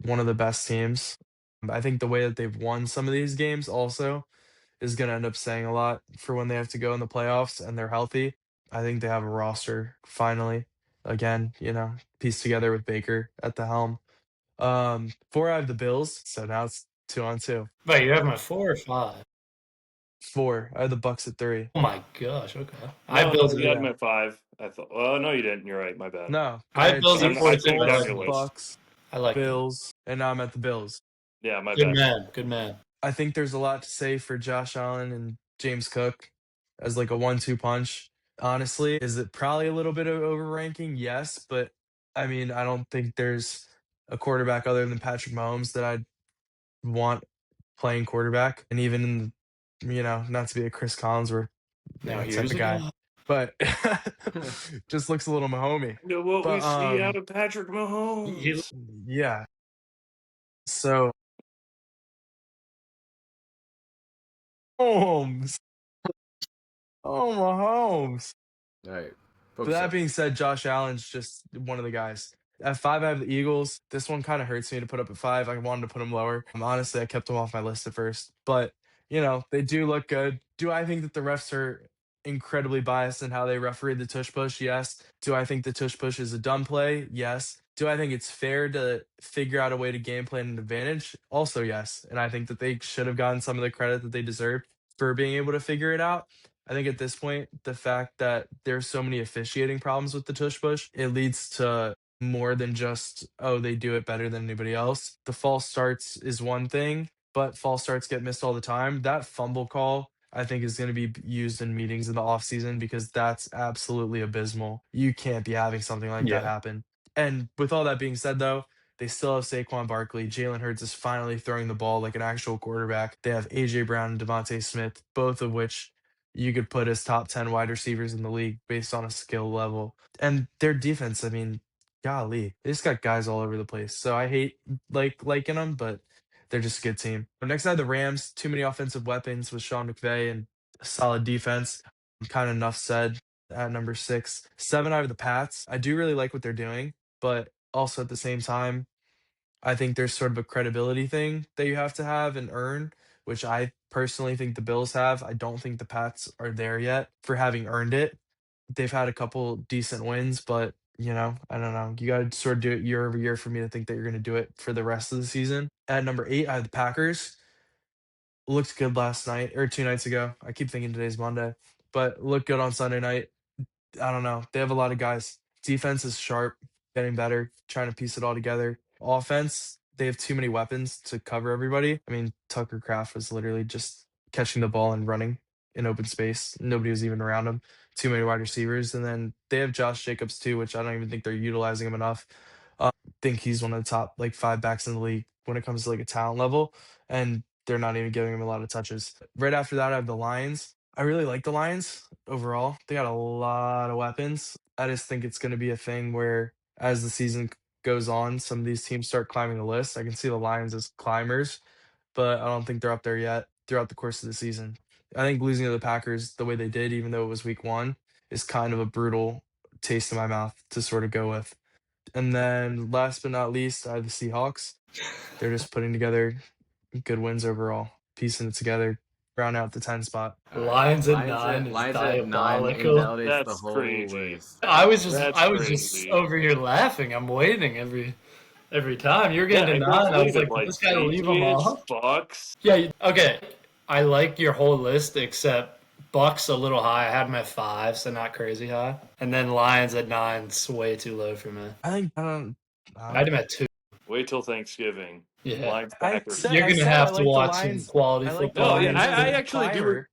one of the best teams. I think the way that they've won some of these games also is going to end up saying a lot for when they have to go in the playoffs and they're healthy. I think they have a roster finally, again, pieced together with Baker at the helm. 4, I have the Bills, so now it's 2-on-2. Wait, you have my 4 or 5? 4, I have the Bucks at 3. Oh my gosh, okay. No, Bills you had yeah. him at 5. I thought. Well, no, you didn't. You're right. My bad. No, I had Bills at 4 I too. think down your list. Bucks, I like Bills, and now I'm at the Bills. Yeah, my Good bad. man. Good man. I think there's a lot to say for Josh Allen and James Cook as like a 1-2 punch. Honestly, is it probably a little bit of overranking? Yes, but I mean, I don't think there's a quarterback other than Patrick Mahomes that I'd want playing quarterback. And even in not to be a Chris Collinsworth type of guy, but just looks a little Mahomey. You know what we But see out of Patrick Mahomes. yeah. So Mahomes. Oh, Mahomes. All right. But that being said, Josh Allen's just one of the guys. At 5, I have the Eagles. This one kind of hurts me to put up at 5. I wanted to put them lower. Honestly, I kept them off my list at first. But, they do look good. Do I think that the refs are incredibly biased in how they referee the tush push? Yes. Do I think the tush push is a dumb play? Yes. Do I think it's fair to figure out a way to game plan an advantage? Also, yes. And I think that they should have gotten some of the credit that they deserved for being able to figure it out. I think at this point, the fact that there's so many officiating problems with the tush push, it leads to more than just, oh, they do it better than anybody else. The false starts is one thing, but false starts get missed all the time. That fumble call, I think, is going to be used in meetings in the offseason because that's absolutely abysmal. You can't be having something like that happen. And with all that being said, though, they still have Saquon Barkley. Jalen Hurts is finally throwing the ball like an actual quarterback. They have A.J. Brown and Devontae Smith, both of which you could put as top 10 wide receivers in the league based on a skill level. And their defense, I mean, golly, they just got guys all over the place. So I hate liking them, but they're just a good team. But next I have the Rams, too many offensive weapons with Sean McVay and a solid defense. Kind of enough said at number 6. 7, I have the Pats. I do really like what they're doing, but also at the same time, I think there's sort of a credibility thing that you have to have and earn, which I personally think the Bills have. I don't think the Pats are there yet for having earned it. They've had a couple decent wins, but I don't know. You got to sort of do it year over year for me to think that you're going to do it for the rest of the season. At number 8, I have the Packers. Looked good last night or 2 nights ago. I keep thinking today's Monday, but looked good on Sunday night. I don't know. They have a lot of guys. Defense is sharp, getting better, trying to piece it all together. Offense, they have too many weapons to cover everybody. I mean, Tucker Kraft was literally just catching the ball and running in open space. Nobody was even around him. Too many wide receivers. And then they have Josh Jacobs too, which I don't even think they're utilizing him enough. Think he's one of the top 5 backs in the league when it comes to a talent level. And they're not even giving him a lot of touches. Right after that, I have the Lions. I really like the Lions overall. They got a lot of weapons. I just think it's going to be a thing where as the season goes on, some of these teams start climbing the list. I can see the Lions as climbers, but I don't think they're up there yet throughout the course of the season. I think losing to the Packers the way they did, even though it was week 1, is kind of a brutal taste in my mouth to sort of go with. And then last but not least, I have the Seahawks. They're just putting together good wins overall, piecing it together, round out the 10 spot. Lions at 9 is diabolical. Invalidates That's the whole crazy. list. I was crazy. just over here laughing. I'm waiting every time. You're getting to 9. I was like, this guy leave them off. Bucks. Yeah, okay. I like your whole list except Bucks a little high. I had them at 5, so not crazy high. And then Lions at 9 is way too low for me. I had them at 2. Wait till Thanksgiving. Yeah. Lions I Packers. said, You're I going to said I have to like the watch some Lions. quality I like the football. No, yeah, Lions as I a actually do. climber.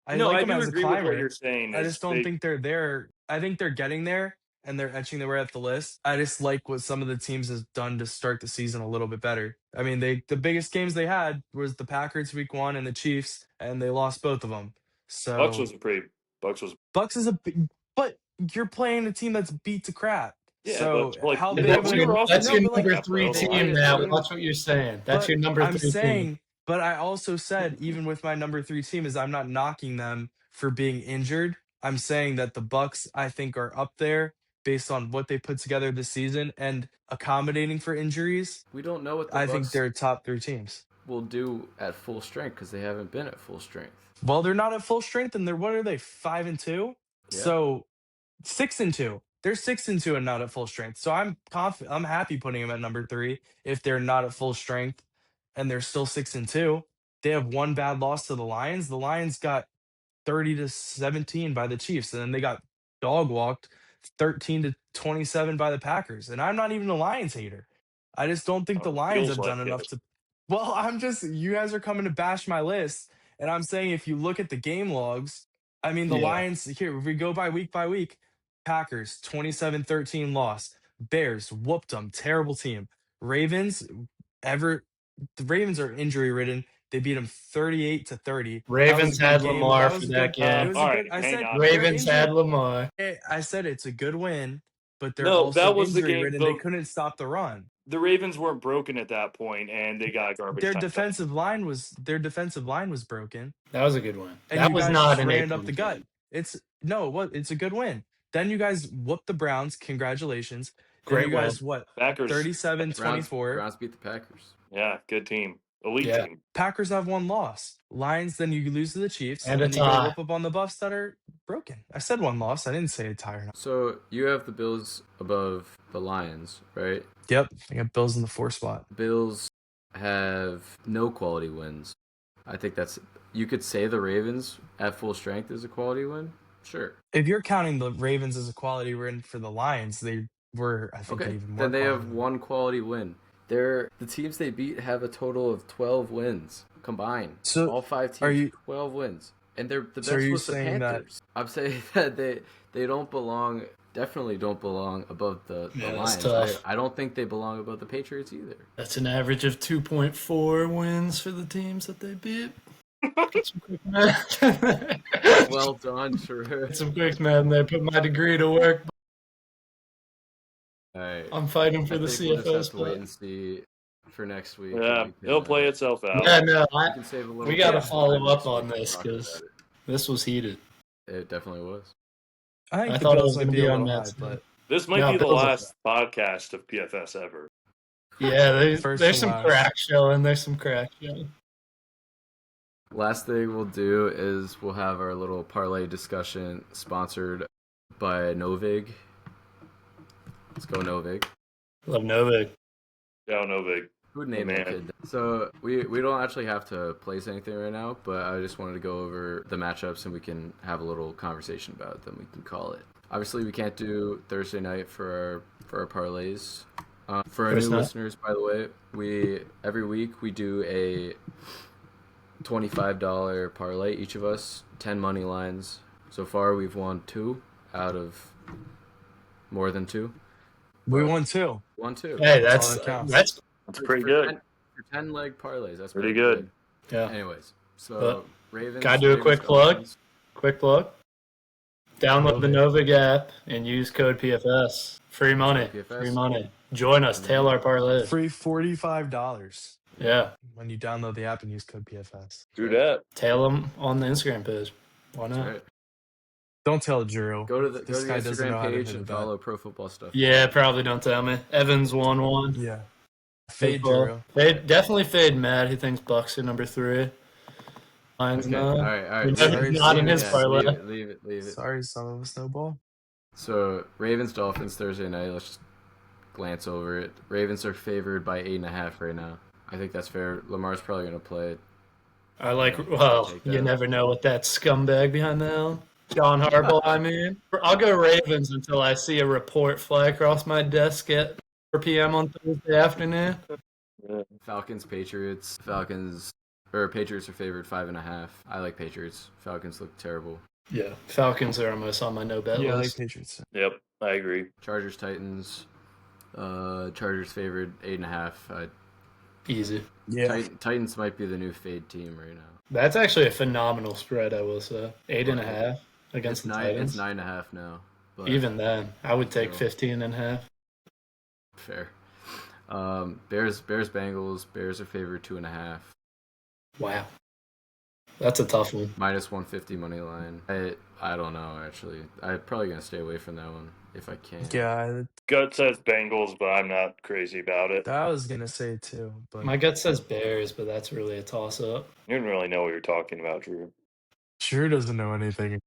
I No, like I them do as a agree with what climber. you're saying. I just don't think they're there. I think they're getting there and they're etching their way up the list. I just like what some of the teams has done to start the season a little bit better. I mean, the biggest games they had was the Packers week 1 and the Chiefs, and they lost both of them. Bucks So was pretty. Bucks was Bucks is but you're playing a team that's beat to crap. yeah, So but like how Yeah, big of that's an your, that's no? your But like number Yeah, 3 bro, the team, Lions Matt. were- Watch what you're saying. That's but your number I'm 3 team. saying, but I also said, even with my number 3 team, is I'm not knocking them for being injured. I'm saying that the Bucks, I think, are up there based on what they put together this season and accommodating for injuries. We don't know what the I think Bucks they're top 3 teams. will do at full strength because they haven't been at full strength. Well, they're not at full strength, and they're what are they 5-2? Yeah. So 6-2. They're 6-2 and not at full strength. So I'm confident. I'm happy putting them at number 3 if they're not at full strength, and they're still 6-2. They have one bad loss to the Lions. The Lions got 30-17 by the Chiefs, and then they got dog walked 13-27 by the Packers. And I'm not even a Lions hater. I just don't think the Lions feels have done like enough it. to. Well, I'm just you guys are coming to bash my list, and I'm saying if you look at the game logs, I mean the Yeah. Lions here. If we go by week, Packers 27-13 loss. Bears whooped them, terrible team. Ravens ever the Ravens are injury ridden. They beat them 38-30. Ravens had Lamar for that game. It was all a right, good. I hang said on. they're Ravens had injured. Lamar. I said it's a good win, but they're No, that also was the injury game. ridden. They couldn't stop the run. The Ravens weren't broken at that point, and they got garbage Their time. defensive line was broken, That was a good win. and That you was guys not just an ran it 8 up the gut. It's a good win. Then you guys whooped the Browns. Congratulations. Great then you guys win. what? Packers. 37-24. Browns beat the Packers. Yeah, good team. Elite Yeah. team. Packers have one loss. Lions, then you lose to the Chiefs, And a then you go tie. whoop up on the Buffs that are broken. I said one loss. I didn't say a tie or not. So you have the Bills above the Lions, right? Yep, I got Bills in the 4 spot. Bills have no quality wins. I think you could say the Ravens at full strength is a quality win. Sure. If you're counting the Ravens as a quality win for the Lions, they were, I think, Okay. even more. Then they have quality. one quality win. The teams they beat have a total of 12 wins combined. So, all 5 teams are you- 12 wins. And they're the So are best you was the saying that- Panthers. I'm saying that they don't belong, definitely don't belong above the Yeah, Lions. that's tough. I don't think they belong above the Patriots either. That's an average of 2.4 wins for the teams that they beat. Get some quick math. Well done, Drew. Get some quick math in there. Put my degree to work. All right. I'm fighting for I the think we'll just CFO have to wait spot. and see for next week. Yeah, and we can, it'll play itself out. Yeah, no, we can save a little we bit got to of time follow up next on week to this talk because about this was heated. it definitely was. I think I the thought it Bills was might gonna be be a on little high, Mets, but This might No, be the Bills are- last podcast of PFS ever. Yeah, First there's and some last. crack showing. There's some crack showing. Last thing we'll do is we'll have our little parlay discussion sponsored by Novig. Let's go Novig. Love Novik. Down Novig. Who would name Man. that kid? So we don't actually have to place anything right now, but I just wanted to go over the matchups and we can have a little conversation about it. Then we can call it. Obviously, we can't do Thursday night for our parlays. For our Course new not. listeners, by the way, every week we do a $25 parlay. Each of us 10 money lines. So far, we've won 2 out of more than 2. we won 2. 1, 2. Hey, That's all that counts. that's That's pretty good. For 10 leg parlays, that's Pretty good. yeah. Anyways, so But, Ravens. gotta do a Ravens quick plug. Dolphins. Quick plug. Download the Novig app and use code PFS. Free money. PFS. Free money. Join us. Tail our parlay. Free $45 Yeah. when you download the app and use code PFS. Do that. Tail them on the Instagram page. Why not? That's right. Don't tell Drew. Go to the This guy doesn't know Instagram how to page hit a and bet. follow Pro Football Stuff. Yeah, probably don't tell me. Evans won one. Yeah. Fade Football. Drew. Fade, definitely fade Matt. He thinks Bucks are number 3. Mine's Okay. not. All right. We Sorry, never not in leave his it. parlay. Leave it. Sorry, son of a snowball. So Ravens Dolphins Thursday night. Let's just glance over it. Ravens are favored by 8.5 right now. I think that's fair. Lamar's probably gonna play. I like, well, Take you that. never know what that scumbag behind the helm. John Harbaugh, I mean. I'll go Ravens until I see a report fly across my desk at 4 p.m. on Thursday afternoon. Yeah. Falcons, Patriots. Patriots are favored 5.5. I like Patriots. Falcons look terrible. Yeah, Falcons are almost on my no bet Yeah, I like list. Patriots. Yep, I agree. Chargers, Titans. Chargers favored 8.5. Easy. Yeah. Titans might be the new fade team right now. That's actually a phenomenal spread, I will say. 8.5 against the Titans. It's 9.5 now. But Even then, I would take still. 15.5. Fair. Bears, Bengals. Bears are favored 2.5. Wow. That's a tough one. Minus 150 money line. I don't know, actually. I'm probably going to stay away from that one if I can. Yeah, Gut says Bengals, but I'm not crazy about it. that I was gonna say too. But My gut says Bears, but that's really a toss-up. You didn't really know what you're talking about, Drew. Drew doesn't know anything.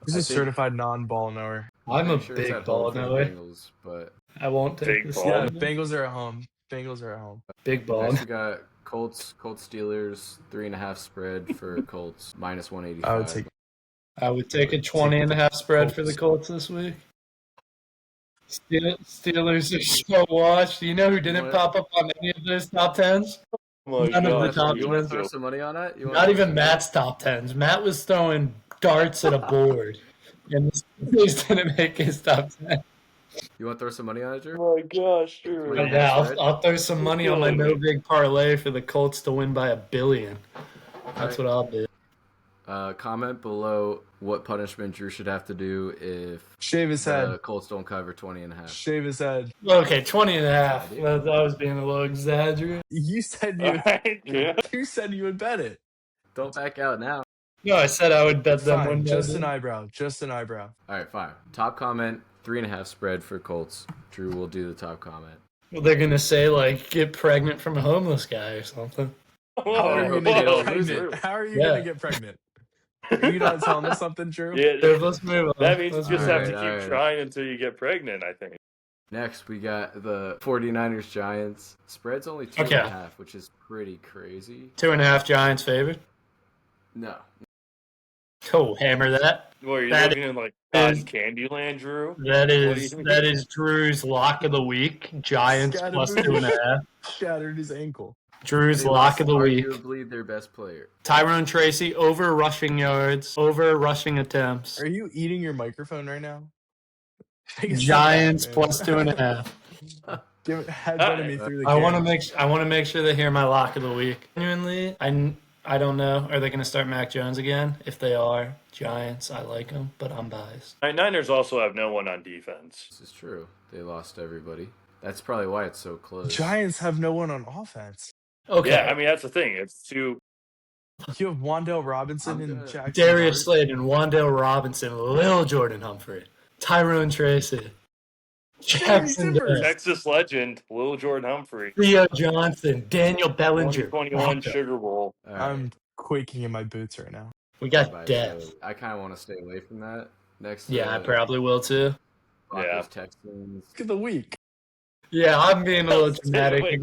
He's a certified non-ball knower. I'm a pretty sure it's big at ball home for the knower. Bengals, but I won't take Big this. ball. Yeah, Yeah, Bengals are at home. Bengals are at home. big ball. next we got Colts, Steelers, 3.5 spread for Colts, minus 185. I would take I would take a 20.5 spread for the Colts this week. Steelers are so washed. You know who didn't What? pop up on any of those top tens? Oh my None of the gosh, top You ones. want to throw some money on that? Not even Matt's top tens. Matt was throwing darts at a board, and the Steelers didn't make his top 10. You want to throw some money on it, Drew? Oh my gosh, Drew. Wait, Yeah, spread? I'll throw some money on my no big parlay for the Colts to win by $1 billion. That's what I'll do. Comment below what punishment Drew should have to do if shave his the head. Colts don't cover 20.5. Shave his head. Okay, 20.5. I was being a little exaggerated. You said All you. right, yeah. You said you would bet it. Don't back out now. No, I said I would bet them Fine, one just day. an eyebrow. Just an eyebrow. All right, fine. Top comment, 3.5 spread for Colts. Drew will do the top comment. Well, they're gonna say like get pregnant from a homeless guy or something. How are you Whoa, gonna whoa, get Drew. pregnant? How are you Yeah. gonna get pregnant? Are you not telling us something, Drew? Yeah, Let's move on. that means you Let's just move have on. to keep Alright. trying until you get pregnant, I think. Next, we got the 49ers Giants. Spread's only 2.5, which is pretty crazy. 2.5 Giants favored. No. Oh, hammer that. Well, are you That living in like is- cotton Candyland, Drew? That do you is mean? that is Drew's lock of the week. Giants Scattered plus booty. 2.5. Shattered his ankle. Drew's They lock of the lost week. arguably their best player. Tyrone Tracy over rushing yards, over rushing attempts. Are you eating your microphone right now? Take a step Giants back, man. plus 2.5. Give it headbutting me through the I want camera. to make sure they hear my lock of the week. Genuinely, I don't know. Are they going to start Mac Jones again? If they are, Giants, I like them, but I'm biased. Niners also have no one on defense. This is true. They lost everybody. That's probably why it's so close. Giants have no one on offense. Okay. Yeah, I mean that's the thing. It's too. You have Wandale Robinson I'm and gonna- Jackson Darius Dart. Slayton, Wandale Robinson, Lil Jordan Humphrey, Tyrone Tracy, Jackson Timbers. Dart, Texas legend, Lil Jordan Humphrey, Theo Johnson, Daniel Bellinger. 2021 Sugar Bowl. All right. I'm quaking in my boots right now. We got Bye, depth. so I kind of want to stay away from that. Next, Yeah, I probably will too. Broncos, Texans. Look at the week. Yeah, I'm being a little Stay dramatic. away.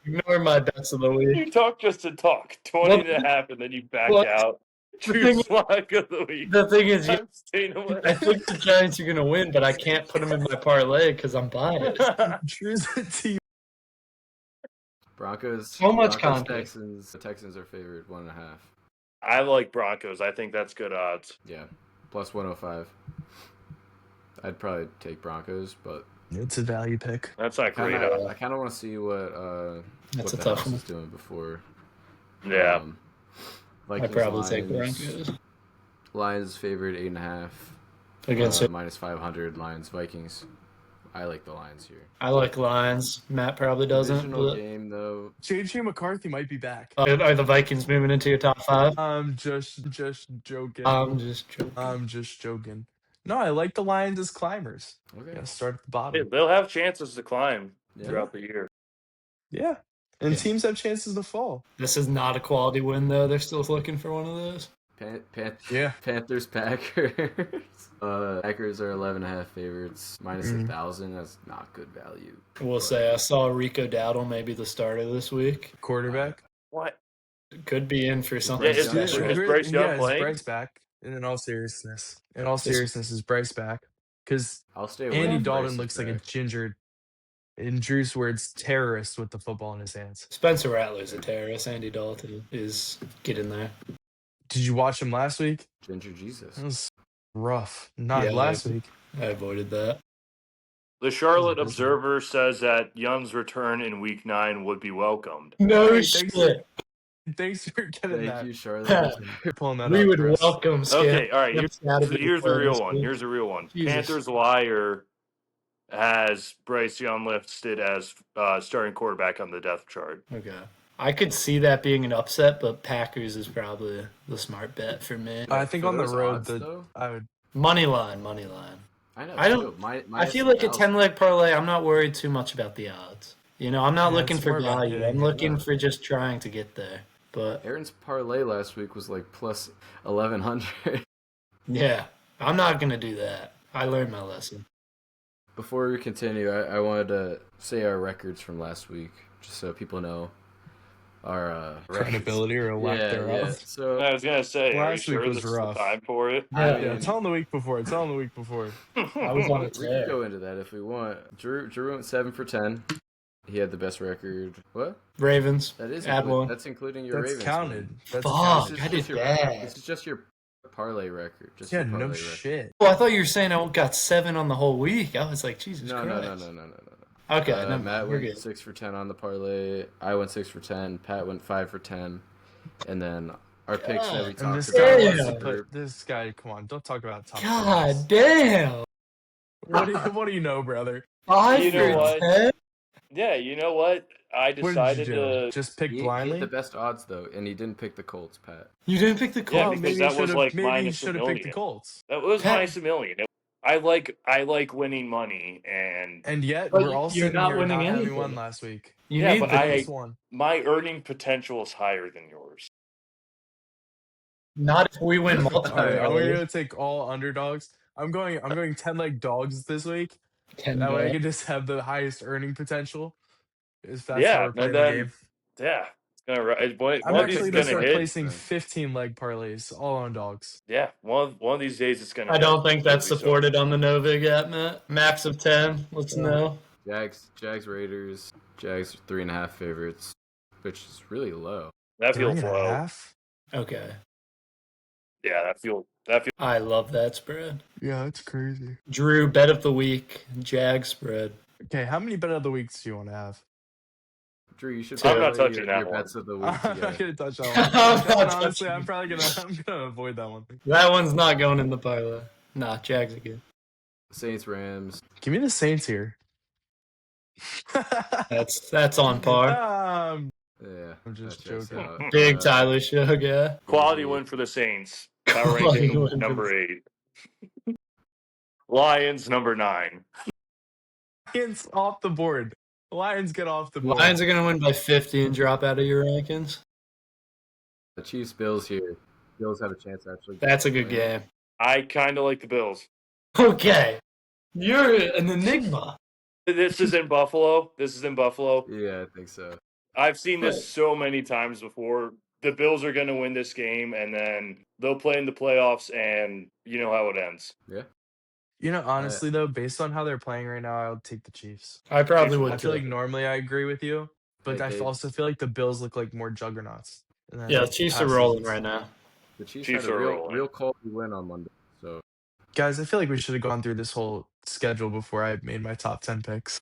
Ignore my bets of the week. You talk just to talk. 20 and a half, and then you back Well, out. the True thing- slog of the week. The thing is, I'm staying away. I think the Giants are going to win, but I can't put them in my parlay because I'm biased. Drew's a team. Broncos. So much Broncos, content. Texans. The Texans are favored 1.5. I like Broncos. I think that's good odds. Yeah, plus 105. I'd probably take Broncos, but It's a value pick. That's not great I odds. kind of want to see what That's what a the tough house one. is doing before. Yeah. I Vikings, probably take Lions. Broncos Lions favored 8.5. against it. Minus 500. Lions, Vikings. I like the Lions here. I like Lions. Matt probably doesn't. Divisional But... game though. JJ McCarthy might be back. Are the Vikings moving into your top 5? I'm just joking. I'm just joking. I'm just joking. No, I like the Lions as climbers. Okay. Gotta start at the bottom. They'll have chances to climb Yeah. throughout the year. Yeah. And Yeah. teams have chances to fall. This is not a quality win, though. They're still looking for one of those. Yeah. Panthers, Packers. Packers are 11.5 favorites. Minus 1,000. That's not good value. I will say I saw Rico Dowdle maybe the starter this week. Quarterback. What? Could be in for something Bryce Young special. back? Is Bryce Young is playing? Bryce back? And in all seriousness. Is Bryce back? Because I'll stay away. Andy from Dalton Bryce's looks like a back. ginger in Drew's words, terrorist with the football in his hands. Spencer Rattler's a terrorist. Andy Dalton is getting there. Did you watch him last week? Ginger Jesus. It was rough. Not last week. I avoided that. The Charlotte Observer says that Young's return in Week 9 would be welcomed. No Hey, shit. Thanks for getting that. Thank you, Charlotte. Pulling that We up would for us. welcome Skip. Okay, all right. Skip's gotta be Here's a playing real this one. week. Here's a real one. Jesus. Panthers Wire has Bryce Young listed as starting quarterback on the depth chart. Okay. I could see that being an upset, but Packers is probably the smart bet for me. I think For on the those road, odds, I would. Money line. I know. I don't- My I feel like a 10-leg parlay, I'm not worried too much about the odds. You know, I'm not Yeah, looking it's for more about value. hitting I'm it. looking for just trying to get there. But Aaron's parlay last week was like plus 1,100. yeah, I'm not going to do that. I learned my lesson. Before we continue, I wanted to say our records from last week, just so people know our Credibility or lack yeah, thereof. yeah. So I was gonna say, are you Last week sure was this is the rough. time for it? I Yeah, mean, Yeah, tell him the week before. I was on a we can tear. go into that if we want. Drew went 7 for 10. He had the best record. What? Ravens. That is Add one. that's including your That's Ravens. counted. win. That's Fuck, counted. I did just your, bad. This is just your parlay record. Just Yeah, your parlay no record. shit. Oh, I thought you were saying I got 7 on the whole week. I was like, Jesus No. Christ. No. Okay, never Matt mind. We're went good. 6 for 10 on the parlay. I went 6 for 10. Pat went 5 for 10. And then our picks that we God, And talked this about. guy damn. wants to were- put this guy. Come on, don't talk about top. God players. damn. What do you know, brother? 5 You know for what? 10? Yeah, you know what? I What did you decided do? to. Just pick He had blindly? the best odds though, and he didn't pick the Colts, Pat. You didn't pick the Yeah, Colts? because maybe that he was should've- like maybe he minus a should have picked the million. Colts. That was Pat- minus a million. I like winning money, and And yet But we're all you're sitting not here winning not having anything. won last week. You Yeah, need but the I- Just one. my earning potential is higher than yours. Not if we win All multiple. right, I'm parlays. gonna take all underdogs. I'm going 10-leg dogs this week. 10 That way I bucks. can just have the highest earning potential. If that's Yeah, how we're and playing the then- game. Yeah, it's gonna. One I'm of these actually is gonna gonna start hit. placing then. 15-leg parlays, all on dogs. Yeah, one of these days it's gonna. I hit. don't think that's So- supported on the Novig app, Matt. Max of 10. Let's know. Jags, Raiders. Jags are 3.5 favorites, which is really low. That feels 3.5? low. Okay. Yeah, that feels. I love that spread. Yeah, that's crazy. Drew, bet of the week. Jag spread. Okay, how many bet of the weeks do you want to have? Drew, you should. I'm not parlay touching your, that your one. bets of the week. I'm not together. gonna touch that I'm one. not Honestly, touching I'm gonna avoid that one. That one's not going in the parlay. Nah, Jags again. Saints, Rams. Give me the Saints here. That's on par. Yeah, I'm just that checks joking. out. Big Tyler show, yeah. Quality win for the Saints. Power Quality ranking win for number 8. Lions number 9. Lions off the board. Lions get off the board. Lions are going to win by 50 and drop out of your rankings. The Chiefs, Bills here. Bills have a chance actually. That's a good game. I kind of like the Bills. Okay. You're an enigma. This is in Buffalo. Yeah, I think so. I've seen Right. this so many times before. The Bills are going to win this game, and then they'll play in the playoffs, and you know how it ends. Yeah. You know, honestly though, based on how they're playing right now, I would take the Chiefs. I probably would I feel too. like normally I agree with you, but I They- also feel like the Bills look like more juggernauts. than Yeah, the Chiefs are past rolling seasons. right now. The Chiefs Chiefs had a are real, rolling. real quality win on Monday. So Guys, I feel like we should have gone through this whole schedule before I made my top 10 picks.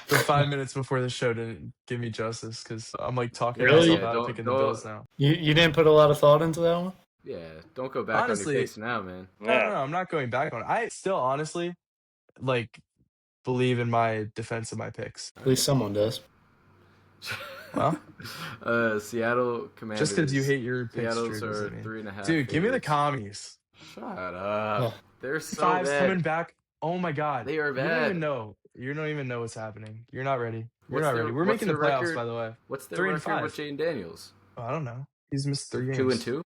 The 5 minutes before the show didn't give me justice because I'm like talking Really? myself Yeah, out of don't- picking the don't- Bills now. You didn't put a lot of thought into that one? yeah, don't go back on Honestly- your picks now, man. No, I'm not going back on it. I still honestly like believe in my defense of my picks. At least someone does. Well, Seattle Commanders. just because you hate your picks, Seattle's Drew, are doesn't mean- 3.5. Dude, give me the favorites. commies. Shut up. Oh. They're so Five's bad. coming back. Oh my god. They are You don't bad. even know. You don't even know what's happening. You're not ready. You're What's not their- ready. We're what's making the their playoffs, record? by the way. What's their 3 and record 5. with Jaden Daniels? Oh, I don't know. He's missed 3 games. 2-2.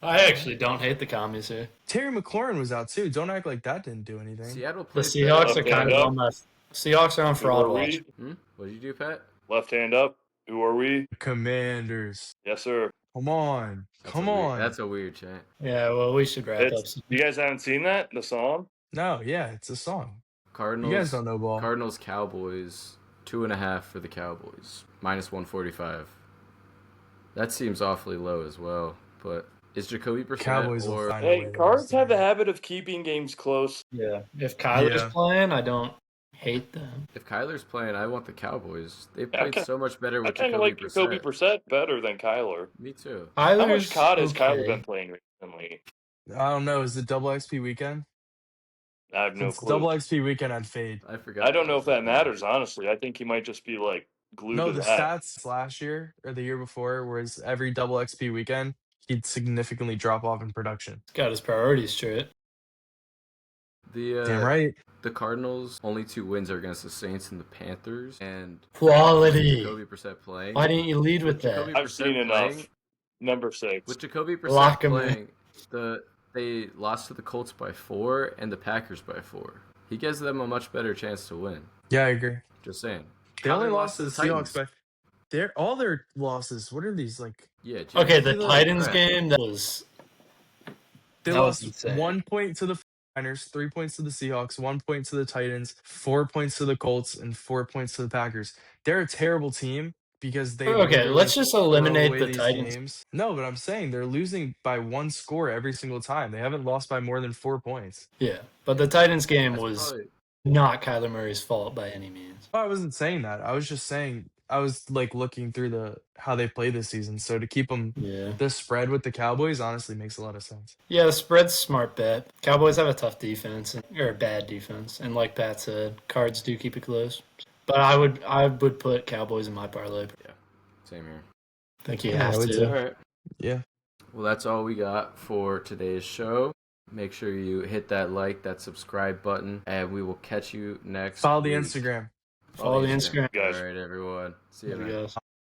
I actually don't hate the commies here. Terry McLaurin was out too. Don't act like that didn't do anything. Seattle The plays Seahawks are Okay, kind of go. on my... Seahawks are on Who fraud are watch. we? What did you do, Pat? Left hand up. Who are we? Commanders. Yes, sir. Come on. That's Come a weird- on. That's a weird chant. Yeah, well, we should wrap up. You guys haven't seen that? The song? No, yeah, it's a song. Cardinals. You guys don't know ball. Cardinals Cowboys 2.5 for the Cowboys -145. That seems awfully low as well. But is Jacoby Brissett Cowboys will or find a way Hey, to Cards lose have the tonight. habit of keeping games close. Yeah. If Kyler's Yeah. playing, I don't hate them. if Kyler's playing? I want the Cowboys. They Yeah, played so much better I with kind of Jacoby like Jacoby Brissett. Brissett better than Kyler. Me too. How much Kyler's COD has Kyler been okay. playing recently? I don't know. Is it double XP weekend? I have If no it's clue. double XP weekend, I'd fade. I forgot. I don't know that if was that the matters, honestly. I think he might just be like glued No, to the that. stats last year or the year before was every double XP weekend, he'd significantly drop off in production. He's got his priorities straight. Damn right. The Cardinals' only 2 wins are against the Saints and the Panthers. And Quality. with Jacoby Brissett playing. Why didn't you lead with With that? Jacoby I've Brissett seen enough. playing, Number 6. with Jacoby Brissett Lock 'em in. playing, they lost to the Colts by 4 and the Packers by 4. He gives them a much better chance to win. Yeah, I agree. Just saying. They only Kyler lost to the Titans. Seahawks by all their losses. What are these like? Yeah. Okay, Jared the Goff Titans crap. game, that was They That was lost insane. 1 point to the Niners, 3 points to the Seahawks, 1 point to the Titans, 4 points to the Colts, and 4 points to the Packers. They're a terrible team because they Okay, literally let's just throw eliminate away the these Titans. games. No, but I'm saying they're losing by 1 score every single time. They haven't lost by more than 4 points. Yeah, but the Titans game That's was probably- not Kyler Murray's fault by any means. I wasn't saying that. I was just saying I was like looking through how they play this season. So to keep them Yeah. this spread with the Cowboys honestly makes a lot of sense. Yeah, the spread's a smart bet. Cowboys have a tough defense, or a bad defense, and like Pat said, Cards do keep it close. But I would put Cowboys in my parlay. Same here. Think you Yeah, I have would to. too. All right. Yeah. Well, that's all we got for today's show. Make sure you hit that like, that subscribe button, and we will catch you next Follow the week. Instagram. Follow the Instagram. Guys. All right, everyone. See you, There man. he goes.